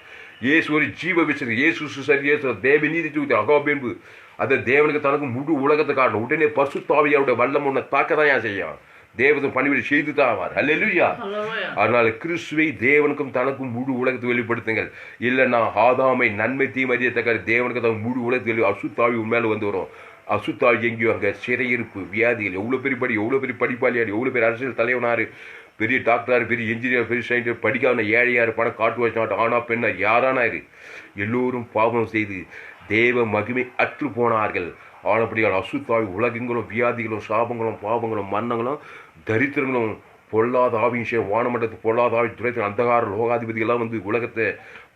இயேசு ஒரு ஜீவ விசேஷம். இயேசு சரி தேவ நீதி தூக்கி அகாபேன்பு அதை தேவனுக்கு தனக்கு முழு உலகத்தை காட்டணும். உடனே பரிசுத்தாவியாருடைய வல்லம் உன்னை தாக்க தான் ஏன் செய்யும்? தேவதன் பணிவிடை செய்து தான் ஆவார். அல்லேலூயா. அதனால கிறிஸ்துவை தேவனுக்கும் தனக்கும் முழு உலகத்தை வெளிப்படுத்துங்கள். இல்லைன்னா ஆதாமை நன்மை தீமை அறியத்தக்க தேவனுக்கு தனக்கு முழு உலகத்தை அசுத்தாவி உண்மையில வந்து வரும். அசுத்தாவி எங்கேயோ அங்கே சிறையிருப்பு, வியாதிகள், எவ்வளோ பெரிய எவ்வளோ பெரிய படிப்பாளியார், எவ்வளோ பெரிய அரசியல் தலைவனார், பெரிய டாக்டர், பெரிய இன்ஜினியர், பெரிய சயின்டிஸ்ட், படிக்காத ஏழையார், பணம் காட்டு வச்சாட்டம், ஆனா பெண்ணா யாரானாரு எல்லோரும் பாவம் செய்து தேவ மகிமை அற்று போனார்கள். ஆனப்படியால் அசுத்தாவி உலகங்களும் வியாதிகளும் சாபங்களும் பாவங்களும் மரணங்களும் தரித்திரங்களும் பொல்லாத ஆவியும் வானமண்டலத்து பொல்லாத ஆவி துறைத்தின் அந்தகார லோகாதிபதிகள்லாம் வந்து உலகத்தை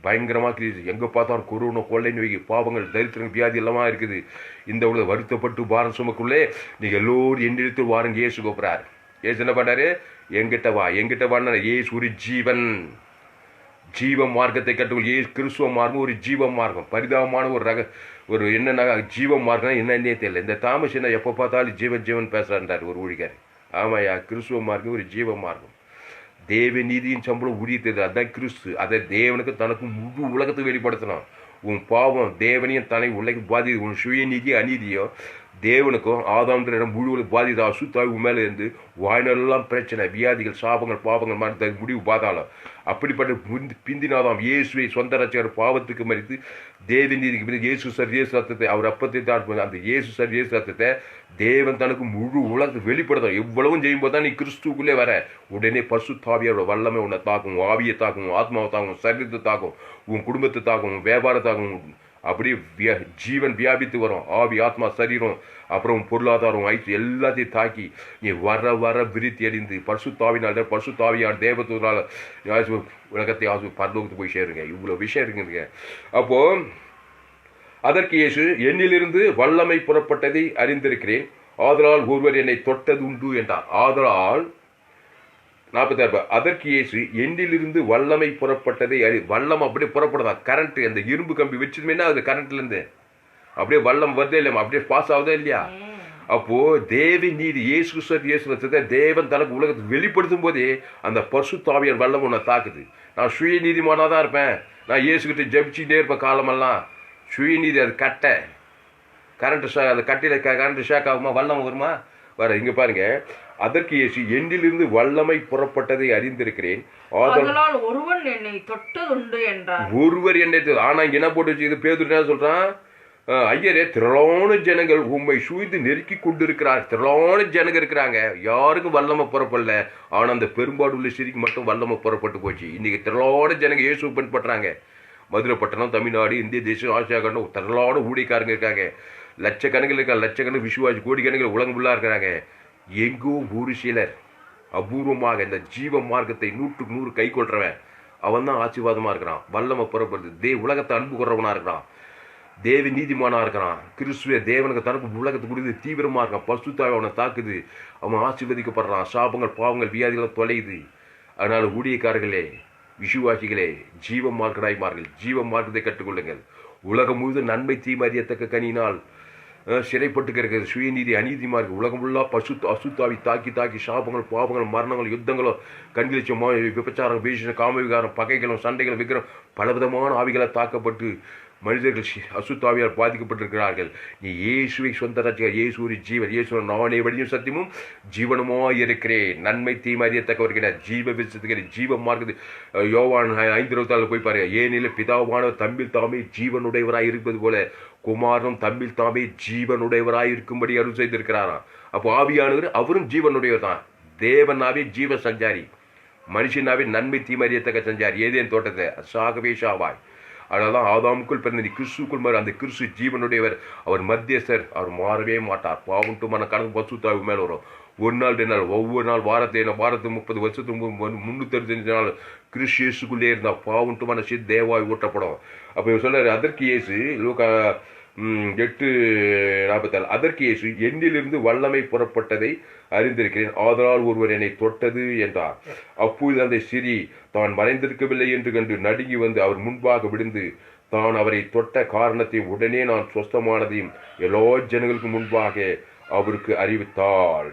பயங்கரமாக கிரிச்சு. எங்கே பார்த்தாலும் கொரோனா கொள்ளை நோய் பாவங்கள் தரித்திரம் வியாதி எல்லாமா இருக்குது. இந்த உலக வருத்தப்பட்டு பாரம் சுமக்குள்ளே நீங்கள் எல்லோரும் எண்ணெடுத்து வாருங்க. இயேசு கூப்பிட்றாரு. ஏசு என்ன பண்ணாரு? எங்கிட்ட வா, எங்கிட்ட வான்னா ஏசு ஒரு ஜீவன், ஜீவ மார்க்கத்தை கற்றுக்கொள். ஏசு கிறிஸ்துவ மார்க்கம் ஒரு ஜீவ மார்க்கம். பரிதாபமான ஒரு என்னென்ன ஜீவ மார்க்கம் என்னன்னே தெரியல. இந்த தாமஸ் என்ன எப்போ பார்த்தாலும் ஜீவன் பேசுறான்றார் ஒரு ஊழியர். ஆமாயா, கிறிஸ்துவ மார்க்கம் ஒரு ஜீவ மார்க்கம். தேவ நீதியின் சம்பளம் உரியத்தது. அதான் கிறிஸ்து. அதை தேவனுக்கு தனக்கு முழு உலகத்தை வெளிப்படுத்தணும். உன் பாவம் தேவனையும் தனி உலக பாதிது. உன் சுய நீதியோ அநீதியோ தேவனுக்கும் ஆதாம்ன்ற முழு பாதிதா அசுத்தாவி மேலே இருந்து வாய்நெல்லாம் பிரச்சனை, வியாதிகள், சாபங்கள், பாவங்கள் மாதிரி முடிவு பாதாளம். அப்படிப்பட்ட பிந்தினாதாம் இயேசுவை சொந்த ரட்சகர் பாவத்துக்கு மறித்து தேவ நீதிக்கு இயேசு சர் இயேசு ரத்தத்தை அவர் அப்பத்தை தான் அந்த இயேசு சர் இயேசு ரத்தத்தை தேவன் தனக்கு முழு உலகத்தை வெளிப்படுத்தும். எவ்வளவும் செய்யும்போது தான் நீ கிறிஸ்துக்குள்ளே வர. உடனே பரிசுத்தாவியோட வல்லமை உன்னை தாக்கும், ஆவியை தாக்கும், ஆத்மாவை தாக்கும், சரீரத்தை தாக்கும், உன் குடும்பத்தை தாக்கும், வியாபாரத்தாக்கும். அப்படி ஜீவன் வியாபித்து வரும். ஆவி, ஆத்மா, சரீரம், அப்புறம் பொருளாதாரம், ஐத்து எல்லாத்தையும் தாக்கி நீ வர வர விருத்தி அடைந்து பரிசுத்தாவினால பரிசுத்தாவியார் தேவத்தினால உலகத்தை பரலோகத்துக்கு போய் சேருங்க. இவ்வளோ விஷயம் இருக்குங்க. அப்போ அதற்கு இயேசு என்னிலிருந்து வல்லமை புறப்பட்டதை அறிந்திருக்கிறேன், ஆதலால் ஒருவர் என்னை தொட்டது உண்டு என்றார். ஆதலால் 46 அதற்கு இயேசு என்னிலிருந்து வல்லமை புறப்பட்டதை வல்லம் அப்படியே புறப்படுதா? கரண்ட் அந்த இரும்பு கம்பி வச்சதுமேனா அது கரண்ட்ல இருந்து அப்படியே வல்லம் வருதே இல்லையா? அப்படியே பாஸ் ஆகுதா இல்லையா? அப்போ தேவ நீதி இயேசு இயேசு தேவன் தனக்கு உலகத்தை வெளிப்படுத்தும் போதே அந்த பரிசுத்தாவியார் வல்லம் உன்னை தாக்குது. நான் சுய நீதிமானாதான் இருப்பேன், நான் இயேசுகிட்ட ஜபிச்சுட்டே இருப்பேன் காலமெல்லாம். சுயநீதி அது கட்டை கரண்ட் அந்த கட்டையில் கரண்ட் ஷேக் ஆகுமா? வல்லம் வருமா? வர. இங்க பாருங்க, அதற்கு இயேசு என்னிலிருந்து வல்லமை புறப்பட்டதை அறிந்திருக்கிறேன், ஆதலால் ஒருவன் என்னை தொட்டதுண்டு என்றார். ஒருவர் என்னை. ஆனா இங்க என்ன போட்டு வச்சு பேதுரு என்ன சொல்றான்? ஐயரே, திரளான ஜனங்கள் உம்மை சூழ்ந்து நெருக்கி கொண்டு இருக்கிறார். திரளான ஜனங்க இருக்கிறாங்க, யாருக்கும் வல்லமை புறப்படல. ஆனா அந்த பெரும்பாடு உள்ள சிரிக்கு மட்டும் வல்லமை புறப்பட்டு போச்சு. இன்னைக்கு திரளான ஜனங்க இயேசு பின்பற்றாங்க. மதுரை பட்டணம், தமிழ்நாடு, இந்திய தேசம், ஆசியா கண்டம் திரளான ஊழியக்காரங்க இருக்காங்க. லட்சக்கணக்கில் இருக்காங்க, லட்சக்கணக்கு விசுவாசி, கோடிக்கணக்கில் உலகம் ஃபுல்லாக இருக்கிறாங்க. எங்கோ ஒரு சிலர் அபூர்வமாக இந்த ஜீவ மார்க்கத்தை 100க்கு 100 கை கொள்றவன் அவன் தான் ஆசீர்வாதமாக இருக்கிறான். வல்லமை புறப்படுது. உலகத்தை அன்பு கொள்றவனாக இருக்கிறான், தேவ நீதிமானாக இருக்கிறான். கிறிஸ்துவ தேவனுக்கு தனக்கு உலகத்தை கொடுத்து தீவிரமாக இருக்கான். பசுத்தாவை அவனை தாக்குது, அவன் ஆசீர்வதிக்கப்படுறான். சாபங்கள், பாவங்கள், வியாதிகளை தொலையுது. அதனால ஊழியக்காரர்களே, விசுவாசிகளே, ஜீவ மார்க்கடாய்மார்கள், ஜீவ மார்க்கத்தை கற்றுக்கொள்ளுங்கள். உலகம் முழுவதும் நன்மை தீமை அறியத்தக்க கனியினால் சிறைப்பட்டு இருக்கிறது சுயநீதி அநீதிமா இருக்கு. உலகம் ஃபுல்லாக அசுத்தாவி தாக்கி தாக்கி சாபங்கள், பாவங்கள், மரணங்கள், யுத்தங்களும், கண்களிச்சம், விபச்சாரம், பேசின காமவிகாரம், பகைகளும், சண்டைகளும், விக்கிரம், பலவிதமான ஆவிகளை தாக்கப்பட்டு மனிதர்கள் அசுத்தாவியால் பாதிக்கப்பட்டிருக்கிறார்கள். நீ இயேசுவை சொந்த ரட்சகர், இயேசு ஒரு ஜீவன், இயேசு நானே வழியும் சத்தியமும் ஜீவனமாய் இருக்கிறேன். நன்மை தீமை அறியத்தக்கவர்கிற ஜீவ விசுகிற ஜீவ மார்க்கத்து யோவான் 5:24 போய் பாருங்க. ஏனில பிதாவானவர் தம்மில் தாமே ஜீவனுடையவராய் இருப்பது போல குமாரனும் தம்மில் தாமே ஜீவனுடையவராய் இருக்கும்படி அருள் செய்திருக்கிறாராம். அப்போ ஆவியானவர் அவரும் ஜீவனுடையவர் தான். தேவனாவே ஜீவ சஞ்சாரி, மனுஷனாவே நன்மை தீமை அறியத்தக்க சஞ்சாரி. ஏதேன் தோட்டத்தை சாகவே சாவாய். அதனால்தான் ஆதாமுக்குள் பிறந்த நீ கிறிஸ்துக்குள் மாறு. அந்த கிறிஸ்து ஜீவனுடையவர், அவர் மத்தியஸ்தர், அவர் மாறவே மாட்டார். பாவம் மன கணக்கு பசுத்தாவி மேலே வரும். ஒரு நாள் 2 நாள், ஒவ்வொரு நாள் வாரத்துக்கு 30 வருஷத்துக்கு 365 நாள் கிறிஸ்து இயேசுக்குள்ளே இருந்தால் பாவண்டுமான செய்தி தேவாய் ஊற்றப்படும். அப்போ இவர் சொல்றாரு, அதற்கு இயேசு லூக்கா 8:44, அதற்கு இயேசு என்னிலிருந்து வல்லமை புறப்பட்டதை அறிந்திருக்கிறேன், ஆதலால் ஒருவர் என்னை தொட்டது என்றார். அப்போது அந்த சிறி தான் மறைந்திருக்கவில்லை என்று கண்டு நடுங்கி வந்து அவர் முன்பாக விழுந்து தான் அவரை தொட்ட காரணத்தையும் உடனே நான் சொஸ்தமானதையும் எல்லா ஜனங்களுக்கு முன்பாக அவருக்கு அறிவித்தாள்.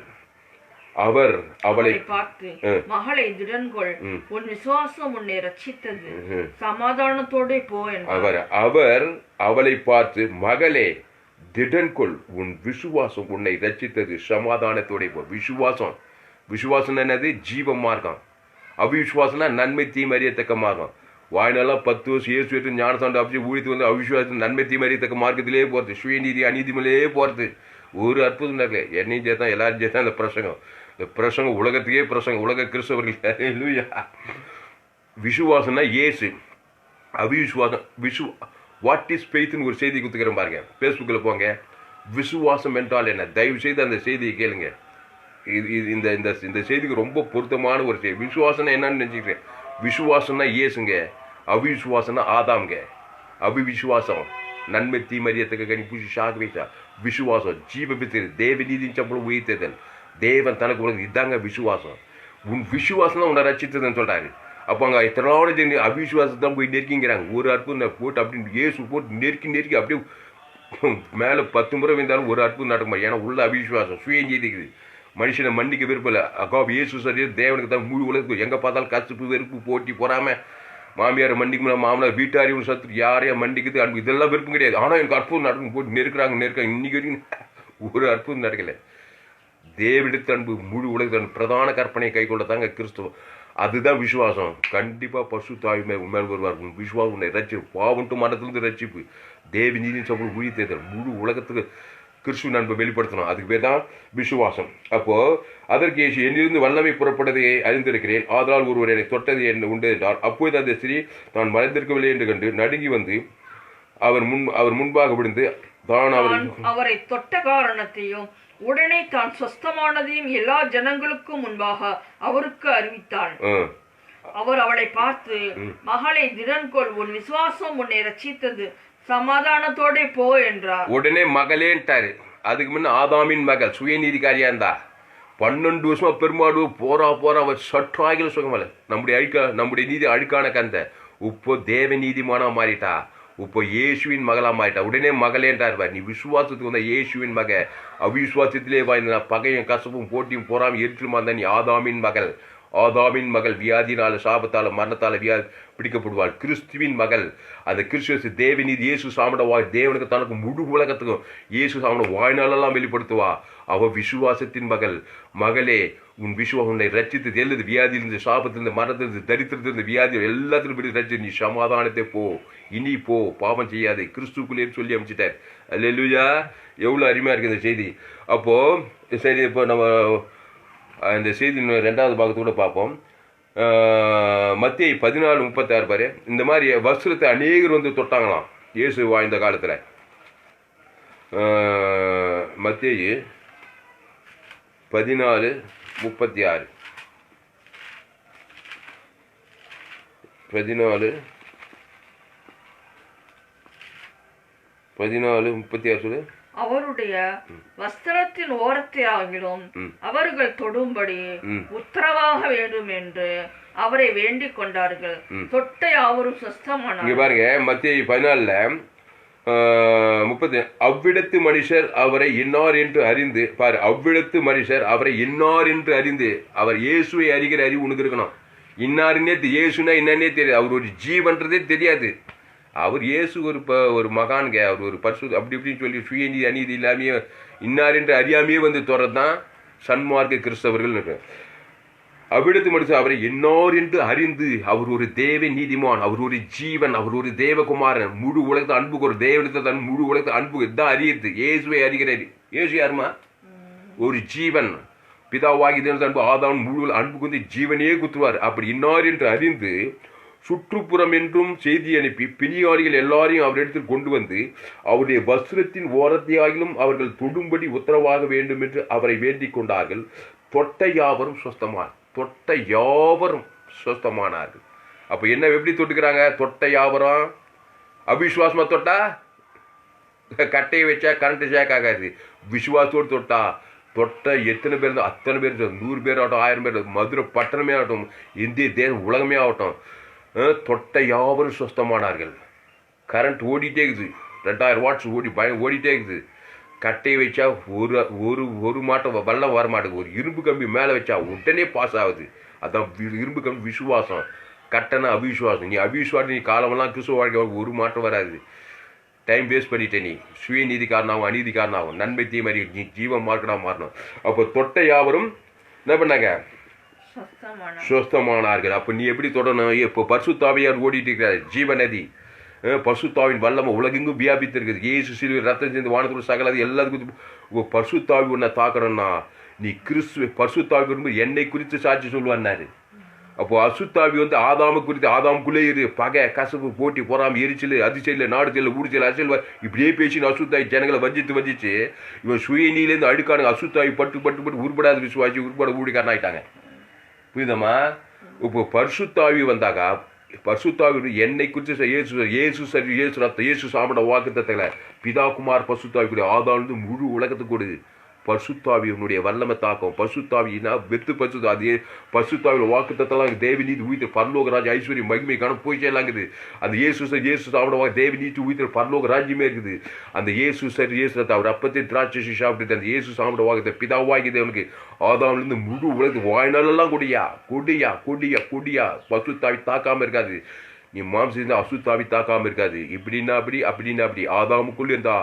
அவர் அவளை பார்த்து, மகளை திடன்கொள், உன் விசுவாசம் உன்னை ரட்சித்தது, சமாதானத்தோட போ என்றார். அவர் அவளை பார்த்து, மகளே திடன்கொள், உன் விசுவாசம் உன்னை ரட்சித்தது, சமாதானத்தோட போ. விசுவாசம் என்னது? ஜீவ மார்க்கம். அவிசுவாசம்னா நன்மை தீமை அறியத்தக்க மார்க்கம். வாய்நாளெல்லாம் 10 வருஷம் இயேசு ஞானசாண்ட அப்படி ஊழித்து வந்து அவிசுவாசம் நன்மை தீமை அறியத்தக்க மார்க்கத்திலே போகிறது, சுயநீதி அநீதிமலே போகிறது. ஒரு அற்புதம் நடக்கல. என்னையும் சேர்த்தான் எல்லாரும் சேர்த்தான் இந்த பிரசங்கம் உலகத்துக்கே பிரசங்கம், உலக கிறிஸ்தவர்கள். விசுவாசம்னா இயேசு. அவிசுவாசம் வாட் இஸ் ஃபெய்த்னு ஒரு செய்தி கொடுத்துக்கிறேன் பாருங்க, ஃபேஸ்புக்கில் போங்க. விசுவாசம் என்றால் என்ன? தயவு செய்து அந்த செய்தியை கேளுங்க. இந்த செய்திக்கு ரொம்ப பொருத்தமான ஒரு செய்தி. விசுவாசம் என்னன்னு நினச்சிக்கிறேன். விசுவாசம்னா இயேசுங்க, அவிசுவாசம்னா ஆதாம்ங்க. அவிவிசுவாசம் நன்மை தீமறியத்துக்கு கனி பூசி ஷாக் வைத்தா. விசுவாசம் ஜீவபித்திரு தேவ நீதியின் சம்பளம் உயிர்த்ததல், தேவன் தனக்கு உலகம். இதாங்க விசுவாசம். உன் விசுவாசம் தான் உன்னை ரட்சித்ததுன்னு சொல்றாரு. அப்போ அங்கே எத்தனாவது அவிசுவாசத்தான் போய் நெருக்கிங்கிறாங்க. ஒரு அற்புதம் போட்டு அப்படின்னு இயேசு போட்டு நெருக்கி அப்படியே மேலே 10 முறை வந்தாலும் ஒரு அற்புதம் நடக்குமா? ஏன்னா உள்ள அவிசுவாசம் சுயஞ்செய்திக்குது. மனுஷனை மன்னிக்க விருப்பல. அக்கா இயேசு சரி தேவனுக்கு தான் முழு உலகத்துக்கு எங்கே பார்த்தாலும் கசப்பு வெறுப்பு போட்டி போறாமல் மாமியாரை மண்டிக்க மாமனார் வீட்டாரையும் சத்து யாரையும் மண்டிக்குது அன்பு இதெல்லாம் விருப்பம் கிடையாது. ஆனால் எனக்கு அற்புதம் நடக்கும் போட்டு நெருக்கிறாங்க. இன்னைக்கு வரைக்கும் ஒரு அற்புதம் நடக்கலை. தேவனிடத்து அன்பு முழு உலகத்து பிரதான கற்பனை கை கொண்டதாங்க கிறிஸ்துவம். அதுதான் விசுவாசம். கண்டிப்பாக பசு தாய் மேல் வருவார். விசுவாசம் உன்னை ரட்சிப்பு, பாவன்ட்டு மனத்திலிருந்து ரட்சிப்பு, தேவி நீதி சம்பளம் உயிர் தேர்தல், முழு உலகத்துக்கு கிறிஸ்துவ அன்பை வெளிப்படுத்தணும். அதுக்கு பேர் தான் விசுவாசம். அப்போ அதற்கு இயேசு என்னிருந்து வல்லமை புறப்பட்டதை அறிந்திருக்கிறேன், ஆதலால் ஒருவர் என்னை தொட்டது என்ன உண்டு என்றார். அப்போது அந்த ஸ்திரீ தான் மறைந்திருக்கவில்லை என்று கண்டு நடுங்கி வந்து அவர் முன்பாக விழுந்து தான் அவரை தொட்ட காரணத்தையும் உடனே தான் சொஸ்தமானதையும் எல்லா ஜனங்களுக்கும் முன்பாக அவருக்கு அறிவித்தாள். அவர் அவளை பார்த்து, மகளை திடன்கொள், உன் விசுவாசம் உன்னை ரட்சித்தது, சமாதானத்தோட போ என்றார். உடனே மகளேன்ட்டாரு. அதுக்கு முன்ன ஆதாமின் மகள் சுயநீதிக்காரியா இருந்தா 12 வருஷமா பெருமாடு போறா அவர் சற்றாகில சுகமல்ல. நம்முடைய நீதி அழுக்கான கந்த இப்போ தேவ நீதிமானா மாறிட்டா. இப்போ இயேசுவின் மகளா மாறிட்டா. உடனே மகளேன்றார். நீ விசுவாசத்துக்கு வந்த இயேசுவின் மக, அவிசுவாசத்திலே வாய்ந்த பகையும் கசப்பும் போட்டியும் போறாம எரிச்சலுமா இருந்தா நீ ஆதாமின் மகள் வியாதினால சாபத்தால மரணத்தால பிடிக்கப்படுவாள். கிறிஸ்துவின் மகள். அந்த கிறிஸ்து தேவநீதி இயேசு சாமட வாய் தேவனுக்கு தனக்கு முழு உலகத்துக்கும் இயேசு சாமட வாய்நாளெல்லாம் வெளிப்படுத்துவா. அவ விசுவாசத்தின் மகள். மகளே உன் விசுவாசம் உன்னை ரட்சித்து எழுது வியாதியிலிருந்து சாபத்திலிருந்து மரணத்திலிருந்து தரித்திரத்திலிருந்து வியாதி எல்லாத்திலும் விட்டு ரட்சி நீ சமாதானத்தை போ, இனி போ, பாவம் செய்யாது, கிறிஸ்துக்குள்ளே சொல்லி அமைச்சிட்டார். அல்லேலூயா. எவ்வளோ அருமையாக இருக்குது இந்த செய்தி. அப்போ சரி, இப்போ நம்ம இந்த செய்தி 2வது பாகத்தோட பார்ப்போம். மத்தேயு 14:36 பாரு. இந்த மாதிரி வஸ்திரத்தை அநேகர் வந்து தொட்டாங்களாம் இயேசு வாழ்ந்த காலத்தில். மத்தேயு 14:36 சொல்லு. அவருடைய வஸ்திரத்தின் ஓரத்தை ஆகிலும் அவர்கள் தொடும்படி உத்தரவாக வேண்டும் என்று அவரை வேண்டிக் கொண்டார்கள். தொட்டை அவரும் சொஸ்தமானார். இங்க பாருங்க, மத்தேயு 14:30 அவ்விடத்து மனுஷர் அவரை இன்னார் என்று அறிந்து பாரு. அவ்விடத்து மனுஷர் அவரை இன்னார் என்று அறிந்து, அவர் இயேசுவை அறிகிற அறிவு உனக்கு இருக்கணும். இன்னாருன்னே இயேசுனா என்னன்னே தெரியாது. அவர் ஒரு ஜீவன்றதே தெரியாது. அவர் இயேசு ஒரு மகான்க, அவர் ஒரு பரிசு அப்படி இப்படின்னு சொல்லி சுயநீதி அநீதி இல்லாமையே இன்னார் என்று அறியாமையே வந்து தொடர்தான் சன்மார்க்க கிறிஸ்தவர்கள். அவ்விடத்து மனுஷன் அவரை இன்னார் என்று அறிந்து, அவர் ஒரு தேவ நீதிமான், அவர் ஒரு ஜீவன், அவர் ஒரு தேவகுமாரன், முழு உலகத்தை அன்புக்கு ஒரு தேவனத்தை தன் முழு உலகத்தை அன்புக்கு இதான் அறியுது. இயேசுவை அறிகிறாரு. இயேசு யாருமா? ஒரு ஜீவன். பிதாவாகி அன்பு ஆதாம் முழு அன்புக்கு வந்து ஜீவனையே குத்துவார். அப்படி இன்னார் என்று அறிந்து சுற்றுப்புறம் என்றும் செய்தி அனுப்பி பிணியாளிகள் எல்லாரையும் அவரிடத்தில் கொண்டு வந்து அவருடைய வஸ்திரத்தின் ஓரத்தையாகிலும் அவர்கள் தொடும்படி உத்தரவாக வேண்டும் என்று அவரை வேண்டிக் கொண்டார்கள். தொட்ட யாவரும் சொஸ்தமானார்கள். அப்போ என்ன எப்படி தொட்டுக்கிறாங்க? தொட்ட யாவரும் அவிசுவாசமாக தொட்டா கட்டையை வச்சா கரண்ட் ஷேக் ஆகாது. விசுவாசத்தோடு தொட்ட எத்தனை பேர் இருந்தால் அத்தனை பேர், 100 பேர் ஆகட்டும், 1000 பேர், மதுரை பட்டணமே ஆகட்டும், இந்திய தேசம் உலகமே ஆகட்டும், தொட்ட யாவரும் சொஸ்தமானார்கள். கரண்ட் ஓடிட்டே இருக்குது, 2000 வாட்ஸ் ஓடிட்டே இருக்குது. கட்டையை வச்சா ஒரு மாட்டம் வெள்ளம் வர மாட்டேங்குது. ஒரு இரும்பு கம்பி மேலே வச்சா உடனே பாஸ் ஆகுது. அதான் இரும்பு கம்பி விசுவாசம். கட்டணம் அவிசுவாசம். நீ அவிசுவாசம், நீ காலமெல்லாம் கிறிஸ்துவ வாழ்க்கை ஒரு மாற்றம் வராது. டைம் வேஸ்ட் பண்ணிட்டே. நீ சுயநீதிக்காரனாகும், அநீதிக்காரனாகும், நன்மை தீமறி நீ ஜீவ மார்க்கனாக மாறணும். அப்போ தொட்ட யாவரும் என்ன பண்ணாங்க? சொஸ்தமானார்கள். அப்போ நீ எப்படி தொடரணும்? இப்போ பரிசுத்தாவியார் ஓடிட்டு இருக்கிறார், ஜீவநதி. பரிசுத்தாவின் வல்லமை உலகெங்கும் வியாபித்து இருக்குது. இயேசு சிலுவையில் ரத்தம் சேர்ந்து வானத்துக்குள்ள சகலது எல்லாத்துக்கும் பரிசுத்தாவி உன்னை தாக்கணும்னா நீ கிறிஸ்துவ பரிசுத்தாவி வரும்போது என்னை குறித்து சாட்சி சொல்லுவான்னாரு. அப்போ அசுத்தாவி வந்து ஆதாம குறித்து, ஆதாமுக்குள்ளே இரு, பகை, கசப்பு, போட்டி, பொறாமை, எரிச்சல், அதிசயில், நாடு செயல், ஊடு செயல், அரசியல், இப்படியே பேசின்னு அசுத்தாவி ஜனங்களை வஞ்சிச்சு இவன் சுயநீலேருந்து அழுக்கானுங்க. அசுத்தாவி பட்டு உருப்படாத விசுவாசி, உருப்பட ஊழிக்காரன் ஆயிட்டாங்க. புரியுதம்மா? இப்போ பரிசுத்தாவி வந்தாக்கா, பரிசுத்தாவி என்னை குறித்து இயேசு ரத்தம், இயேசு சாமட வாக்குத்தத்தங்களை பிதா குமார் பரிசுத்தாவி ஆதாம் முழு உலகத்துக்கு கொடு. பரிசுத்தாவியினுடைய வல்லமை தாக்கம். பரிசுத்தாவினா வெத்து பரிசுத்தா, அது பரிசுத்தாவியில் வாக்குத்தத்தெல்லாம் தேவி நீதி உயிர் பரலோக ராஜ்யம் ஐஸ்வர்யம் மகிமை காண போய் செய்யலாங்குது. அந்த இயேசு சாப்பிட தேவி நீதி உயிர் பரலோக ராஜ்யமே இருக்குது. அந்த இயேசு ரத்த அவர் அப்பத்தை திராட்சை சாப்பிட்டு அந்த இயேசு சாப்பிட வாக்குத்த பிதாவாகிது. அவனுக்கு ஆதாம்லேருந்து முழு உலகத்து வாய்நாளெல்லாம் கொடியா பசுத்தாவி தாக்காம இருக்காது. நீ மாம்சம் இருந்தால் அசுத்தாவி தாக்காம இருக்காது. இப்படின்னா அப்படி ஆதாமுக்குள்ள இருந்தா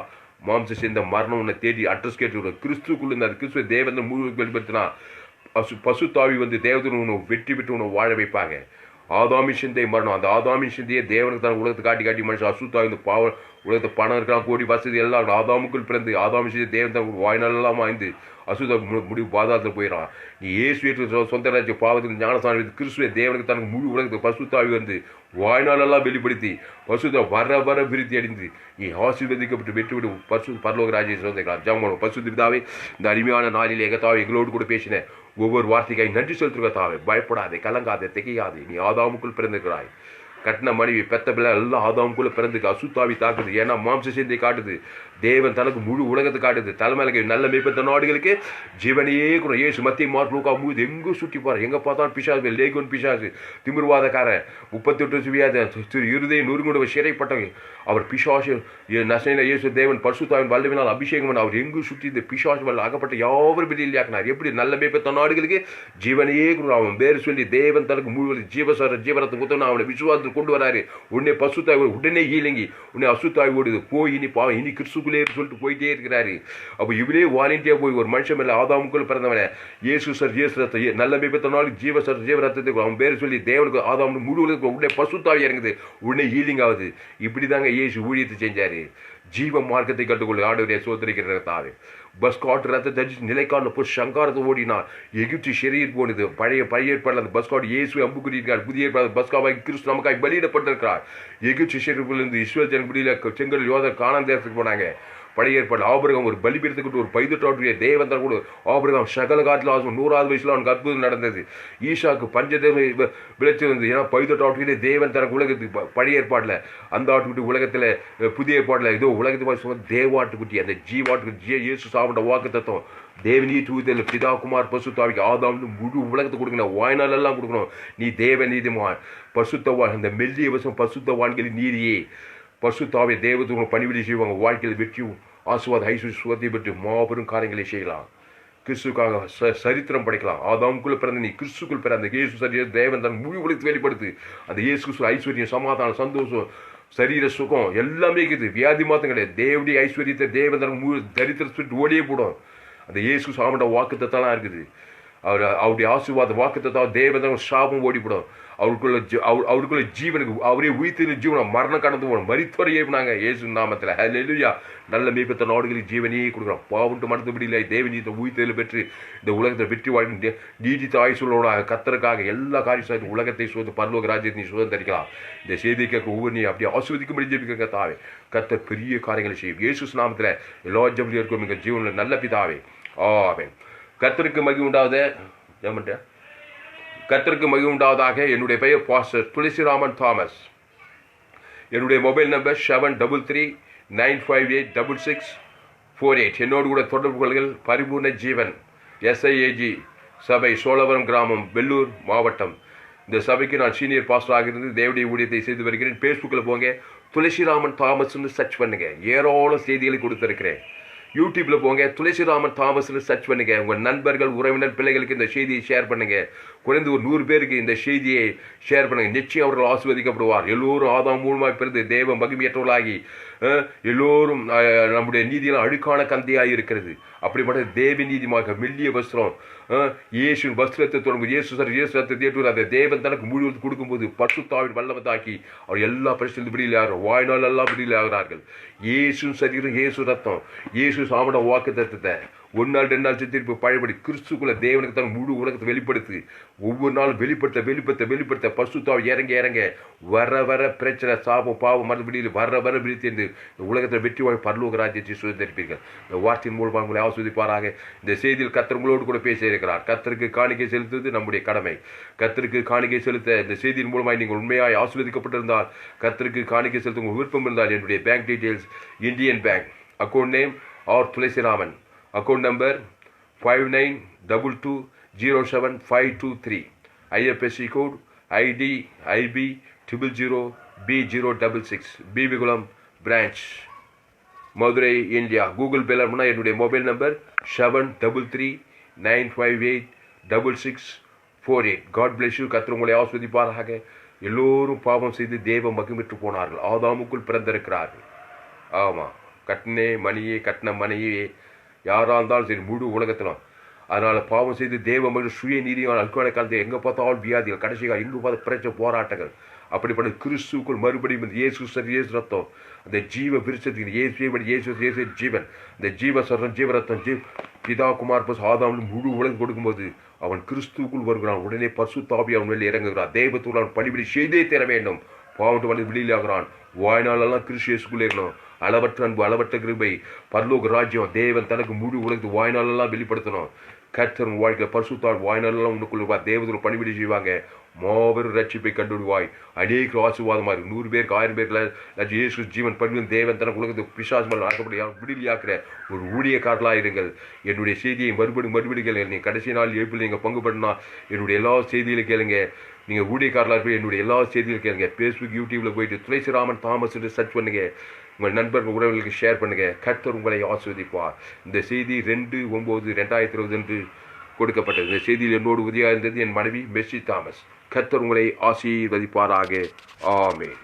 மாம்சம் சேர்ந்த மரணம் உன்னை தேடி அட்ரஸ் கேட்டு கிறிஸ்துக்குள்ள இருந்தா கிறிஸ்துவ தேவன் முழு வெளிப்படுத்தினா பசுத்தாவி வந்து தேவதன் உன்னை வெற்றி பெற்று உன்னை வாழ வைப்பாங்க. ஆதாமி சிந்தை மரணம். அந்த ஆதாமி சிந்தையை தேவனுக்கு தான் உலகத்தை காட்டி மனுஷன் அசுத்தாவி இந்த பாவம் உலகத்தை பணம் இருக்கலாம், கோடி வசதி எல்லாம் ஆதாமுக்குள் பிறந்து ஆதாமி சிந்தை தேவன் தான் வாய்நாளெல்லாம் வாய்ந்து அசுத்த முடிவு பாதாளத்தில் போயிடறான். நீ இயேசு சொந்த ராஜ்ய பாவத்துக்கு ஞானஸ்தானம் கிறிஸ்துவ தேவனுக்கு தனக்கு முழு உலகத்துக்கு பசுத்தாவி வந்து வாய்நாளெல்லாம் வெளிப்படுத்தி பசுத்த வர விருத்தி அடைந்து நீ ஆசீர்வதிக்கப்பட்டு வெற்றி விட்டு பரலோக ராஜ்யத்தை சொந்தக்கலாம். ஜாமோன பசுத்தாவே இந்த அருமையான நாளில் எங்கத்தாவே எங்களோடு கூட பேசின ஒவ்வொரு வார்த்தைக்காய் நன்றி செலுத்துகிறதாவே. பயப்படாதே, கலங்காதே, திகையாதே. நீ ஆதாமுக்குள் பிறந்திருக்கிறாய். கட்டின மனைவி பெத்த பிள்ளை எல்லாம் ஆதாமுக்குள்ள பிறந்துக்கு அசுத்தாவி தாக்குது. ஏன்னா மாம்ச சிந்தை காட்டுது. தேவன் தனக்கு முழு உலகத்தை காட்டுது. தலைமையில நல்ல மேய்ப்பத்த நாடுகளுக்கு ஜீவனையே கூட இயேசு மத்திய மார்க் லூக்கா மூது எங்கும் சுற்றி போற. எங்க பார்த்தாலும் பிசாசு, லேகோன் பிசாசு, திமிர்வாதக்காரன், 38 சுவியாத இருதயம் நொறுங்குட சிறைப்பட்டவங்க. அவர் பிசாசு நசையில இயேசு தேவன் பரிசுத்தாவின் வல்லமையினால் அபிஷேகம் பண்ண அவர் எங்கும் சுற்றி இந்த பிசாசு வல்ல அகப்பட்ட யாவரும் வெளியாக்கினார். எப்படி நல்ல மேய்ப்பத்த நாடுகளுக்கு ஜீவனையே கூட அவன் பேர் சொல்லி தேவன் தனக்கு முழு ஜீவரத்தை குத்தணும் அவனை விசுவாசத்தை கொண்டு வராரு. உடனே பசுத்தாய் உடனே ஈலங்கி உடனே அசுத்தாய் ஓடுது. போய் இனி பாவம் இனி கிறிஸ்துக்குள்ளே சொல்லிட்டு போயிட்டே இருக்கிறாரு. அப்போ இவரே வாலண்டியா போய் ஒரு மனுஷன் மேல ஆதாமுக்குள்ள பிறந்தவன இயேசு ரத்த நல்ல மேய்ப்பத்தனாலும் ஜீவரத்தை அவன் பேர் சொல்லி தேவனுக்கு ஆதாம் முழு உடனே பசுத்தாவி இறங்குது. உடனே ஈலிங் ஆகுது. இப்படிதாங்க இயேசு ஊழியத்தை செஞ்சாரு. ஜீவ மார்க்கத்தை கற்றுக்கொள்ள ஆண்டவரை சோதரிக்கிற தாவே பஸ் காட்டு ரத்த தரிச்சு நிலைக்கால போய் சங்காரத்தை ஓடினார். எகிப்து ஷரீர் போனது. பழைய ஏற்பாடு அந்த பஸ் காட்டு இயேசு அம்புக்குறியிருக்கார். புதிய ஏற்பாடு பஸ் காவாய் கிறிஸ்து நமக்காய் பலியிடப்பட்டிருக்கிறார். எகிப்து ஷரீரிலிருந்து இஸ்ரவேல் ஜனபடியில செங்கல் யோதர் கானான் தேசத்துக்கு போனாங்க. பழைய ஏற்பாடு ஆபிரகாம் ஒரு பலிபீடத்துக்கு ஒரு பைதட்டாட்டுடைய தேவன் தான் கூட ஆபிரகாம் சகல காட்டில் 100வது வயசுல அவனுக்கு அற்புதம் நடந்தது. ஈசாக்கு பஞ்சதேவ விளைச்சி வந்தது. ஏன்னா பைதட்டாட்டுடைய தேவன் தனக்கு உலகத்துக்கு பழைய ஏற்பாடுல அந்த ஆட்டுக்குட்டி உலகத்துல புதிய ஏற்பாடுல ஏதோ உலகத்துக்கு தேவாட்டுக்குட்டி அந்த ஜீவாட்டுக்குட்டி இயேசு சாப்பிட்ட வாக்கு தத்துவம் தேவனீ தூதல் பிதா குமார் பசுத்தாவிக்கு ஆதாம் முழு உலகத்தை கொடுக்கணும். வாய்நாள் எல்லாம் கொடுக்கணும். நீ தேவ நீதிமான் பசுத்தவான் இந்த மெல்லிய வசம் பசுத்தவான்களின் நீதியே பசுத்தாவை தேவதூரம் பணிவிடை செய்வாங்க. வாழ்க்கையில் வெற்றியும் ஆசுவாத ஐஸ்வர்ய சுகத்தை பெற்று மாபெரும் காரியங்களை செய்யலாம். கிறிஸ்துக்காக சரித்திரம் படைக்கலாம். ஆதாமுக்குள்ள பிறந்த நீ கிறிஸ்துக்குள் பிறந்த இயேசு சரீர தேவன் தன் முழு உலகத்தை வெளிப்படுத்து. அந்த இயேசு ஐஸ்வர்யம் சமாதானம் சந்தோஷம் சரீர சுகம் எல்லாமே இருக்குது. வியாதி மாத்தம் கிடையாது. தேவடைய ஐஸ்வர்யத்தை தேவன் தன் முழு தரித்திரத்தை ஓடியே போடும். அந்த இயேசு சாமண்ட வாக்குத்தத்தெல்லாம் இருக்குது. அவருடைய ஆசீர்வாத வாக்குத்தத்தான் தேவன் சாபம் ஓடிப்படும். அவருக்குள்ள ஜீவனுக்கு அவரே உயிர்த்து ஜீவனம் மரணம் கடந்து போகணும். மரித்தவரை ஏறினாங்க இயேசு நாமத்தில். ஹல்லேலூயா. நல்ல மேய்ப்பத்த நாடுகளில் ஜீவனையே கொடுக்குறோம். பாவன்ட்டு மனதுபடி இல்லை தேவனீத்தை உயிர்த்தல் பெற்று இந்த உலகத்தை வெற்றி வாழ்ந்து நீடித்த ஆயுசோட கத்தருக்காக எல்லா காரியம் உலகத்தை சோது பரலோக ராஜ்யத்தை சுதந்திரிக்கலாம். இந்த செய்தியை கேட்க ஒவ்வொரு நீ அப்படியே ஆஸ்வதிக்கும்படி ஜெபிக்க தாவே. கத்தர் பெரிய காரியங்களை செய்யும். இயேசு நாமத்தில் எல்லா ஜபலியும் இருக்கும் எங்கள் ஜீவனில் நல்ல பிதாவே. ஆமென். கர்த்தருக்கு மகிமை உண்டாவதே ஏமாட்டா கர்த்தருக்கு மகிமை உண்டாவதாக. என்னுடைய பெயர் பாஸ்டர் துளசிராமன் தாமஸ். என்னுடைய மொபைல் நம்பர் 7339586648. என்னோடு கூட தொடர்பு கொள்கள். பரிபூர்ண ஜீவன் SIAG சபை, சோழவரம் கிராமம், வெள்ளூர் மாவட்டம். இந்த சபைக்கு நான் சீனியர் பாஸ்டராக இருந்து தேவடைய ஊழியத்தை செய்து வருகிறேன். ஃபேஸ்புக்கில் போங்க, துளசிராமன் தாமஸ்ன்னு சர்ச் பண்ணுங்க, ஏராளம் செய்திகளை கொடுத்துருக்கிறேன். யூடியூப்பில் போங்க, துளசிராமன் தாமஸ்ன்னு சர்ச் பண்ணுங்க. உங்கள் நண்பர்கள், உறவினர், பிள்ளைகளுக்கு இந்த செய்தியை ஷேர் பண்ணுங்க. குறைந்து ஒரு 100 பேருக்கு இந்த செய்தியை ஷேர் பண்ணுங்க. நிச்சயம் அவர்கள் ஆசீர்வதிக்கப்படுவார். எல்லோரும் ஆதாம் மூலமாக பிறந்து தேவ மகிமையற்றவர்களாகி எல்லோரும் நம்முடைய நீதியெல்லாம் அழுக்கான கந்தையாக இருக்கிறது. அப்படிப்பட்ட தேவ நீதிமாக மெல்லிய வஸ்திரம், இயேசு வஸ்திரத்தை தொடங்கும், இயேசு ரத்தத்தை தேட்டு அந்த தேவன் தனக்கு முழுவதும் கொடுக்கும்போது பரிசுத்தாவின் வல்லமதாக்கி அவர் எல்லா பரிசுத்தலும் விடுதலையாகிறார். வாழ்நாள் எல்லாம் விடுதலையாகிறார்கள். இயேசு சரீரம், இயேசு ரத்தம், இயேசு சாமட வாக்கு தத்துவத்தை 1 நாள் 2 நாள் திருப்பி பழையபடி கிறிஸ்துக்குள்ள தேவனுக்கு தான் முழு உலகத்தை வெளிப்படுத்து. ஒவ்வொரு நாளும் வெளிப்படுத்த பரிசுத்தாவி இறங்க வர பிரச்சனை, சாபம், பாவம், மறுபடியில் வர விழித்தென்று இந்த உலகத்தில் வெற்றி வாழ் பரலோக ராஜ்யத்தை சுதந்திரிப்பீர்கள். இந்த வார்த்தையின் மூலமாக உங்களை ஆஸ்வதிப்பாராக. இந்த செய்தியில் கர்த்தர் உங்களோடு கூட பேசியிருக்கிறார். கர்த்தருக்கு காணிக்கை செலுத்துவது நம்முடைய கடமை. கர்த்தருக்கு காணிக்கை செலுத்த இந்த செய்தியின் மூலமாக நீங்கள் உண்மையாக ஆஸ்வதிக்கப்பட்டிருந்தால், கர்த்தருக்கு காணிக்கை செலுத்த உங்கள் விருப்பம் இருந்தால், என்னுடைய bank details Indian bank, account name R Tulasiraman, account number 5922075523, IFSC code ID IB 000B066, Bibikulam branch, Madurai, India. Google பேல என்னுடைய mobile number 7339586648. God bless you. கர்த்தர் உங்களை ஆஸ்வதிப்பாராக. எல்லோரும் பாவம் செய்து தேவ மகிமைற்று போனார்கள். ஆதாமுக்குள் பிறந்திருக்கிறார்கள். ஆமாம், கட்டின மனையே யாராக இருந்தாலும் சரி, முழு உலகத்திலும். அதனால் பாவம் செய்து தேவ மகிழ் சுய நீதியான அல்கான காலத்தை எங்கே பார்த்தாலும் வியாதிகள், கடைசியாக எங்கே பார்த்த பிரச்சனை, போராட்டங்கள். அப்படிப்பட்ட கிறிஸ்துக்குள் மறுபடியும் இயேசு ரத்தம், அந்த ஜீவ விருட்சத்துக்கு இயேசு ஜீவன், இந்த ஜீவரத்தம் பிதா குமார் பஸ் ஆதாம் முழு உலகம் கொடுக்கும்போது அவன் கிறிஸ்துக்குள் வருகிறான். உடனே பரிசுத்தாவி அவன் வெளியே இறங்குகிறான். தெய்வத்துக்குள் அவன் பணிபடி செய்தே தர வேண்டும். பாவட்டு வந்து வெளியிலாகிறான். வாய்நாளெல்லாம் கிறிஸ்து இயேசுக்குள்ளே இருக்கணும். அளவற்ற அன்பு, அளவற்ற கிருபை, பரலோக ராஜ்யம், தேவன் தனக்கு முழு உலகத்து வாய்நாளெல்லாம் வெளிப்படுத்தணும். கர்த்தர் வாழ்க்கை பரிசுத்தால் வாய்நாளெல்லாம் உனக்குள்ள தேவதூர் பணிபடி செய்வாங்க. மாபெரும் ரட்சிப்பை கண்டுவிடுவாய். அநேக ஆசீர்வாதமாக இருக்கும். 100 பேருக்கு 1000 பேர்ல இயேசு ஜீவன் பண்ணி தேவன் தனக்கு உலகத்துக்கு பிசாசுமல் ஆக்கப்படி விடுதலையாக்குற ஒரு ஊழியக்காரர்களாக இருங்கள். என்னுடைய செய்தியை மறுபடி கேளுங்க. நீங்கள் கடைசி நாள் எழுப்பில் நீங்கள் பங்கு பண்ணா என்னுடைய எல்லா செய்தியிலும் கேளுங்க. நீங்கள் ஊழியக்காரலாக இருப்பீங்க. என்னுடைய எல்லா செய்தியிலும் கேளுங்க. ஃபேஸ்புக், யூடியூப்பில் போயிட்டு துளசிராமன் தாமஸ் சர்ச் பண்ணுங்க. உங்கள் நண்பர்கள், உறவுகளுக்கு ஷேர் பண்ணுங்க. கர்த்தர் உங்களை ஆசீர்வதிப்பார். இந்த செய்தி 2/9/2020 கொடுக்கப்பட்டது. இந்த செய்தியில் என்னோடு உதவியாக இருந்தது என் மனைவி மெர்சி தாமஸ். கர்த்தர் உங்களை ஆசீர்வதிப்பாராக. ஆமென்.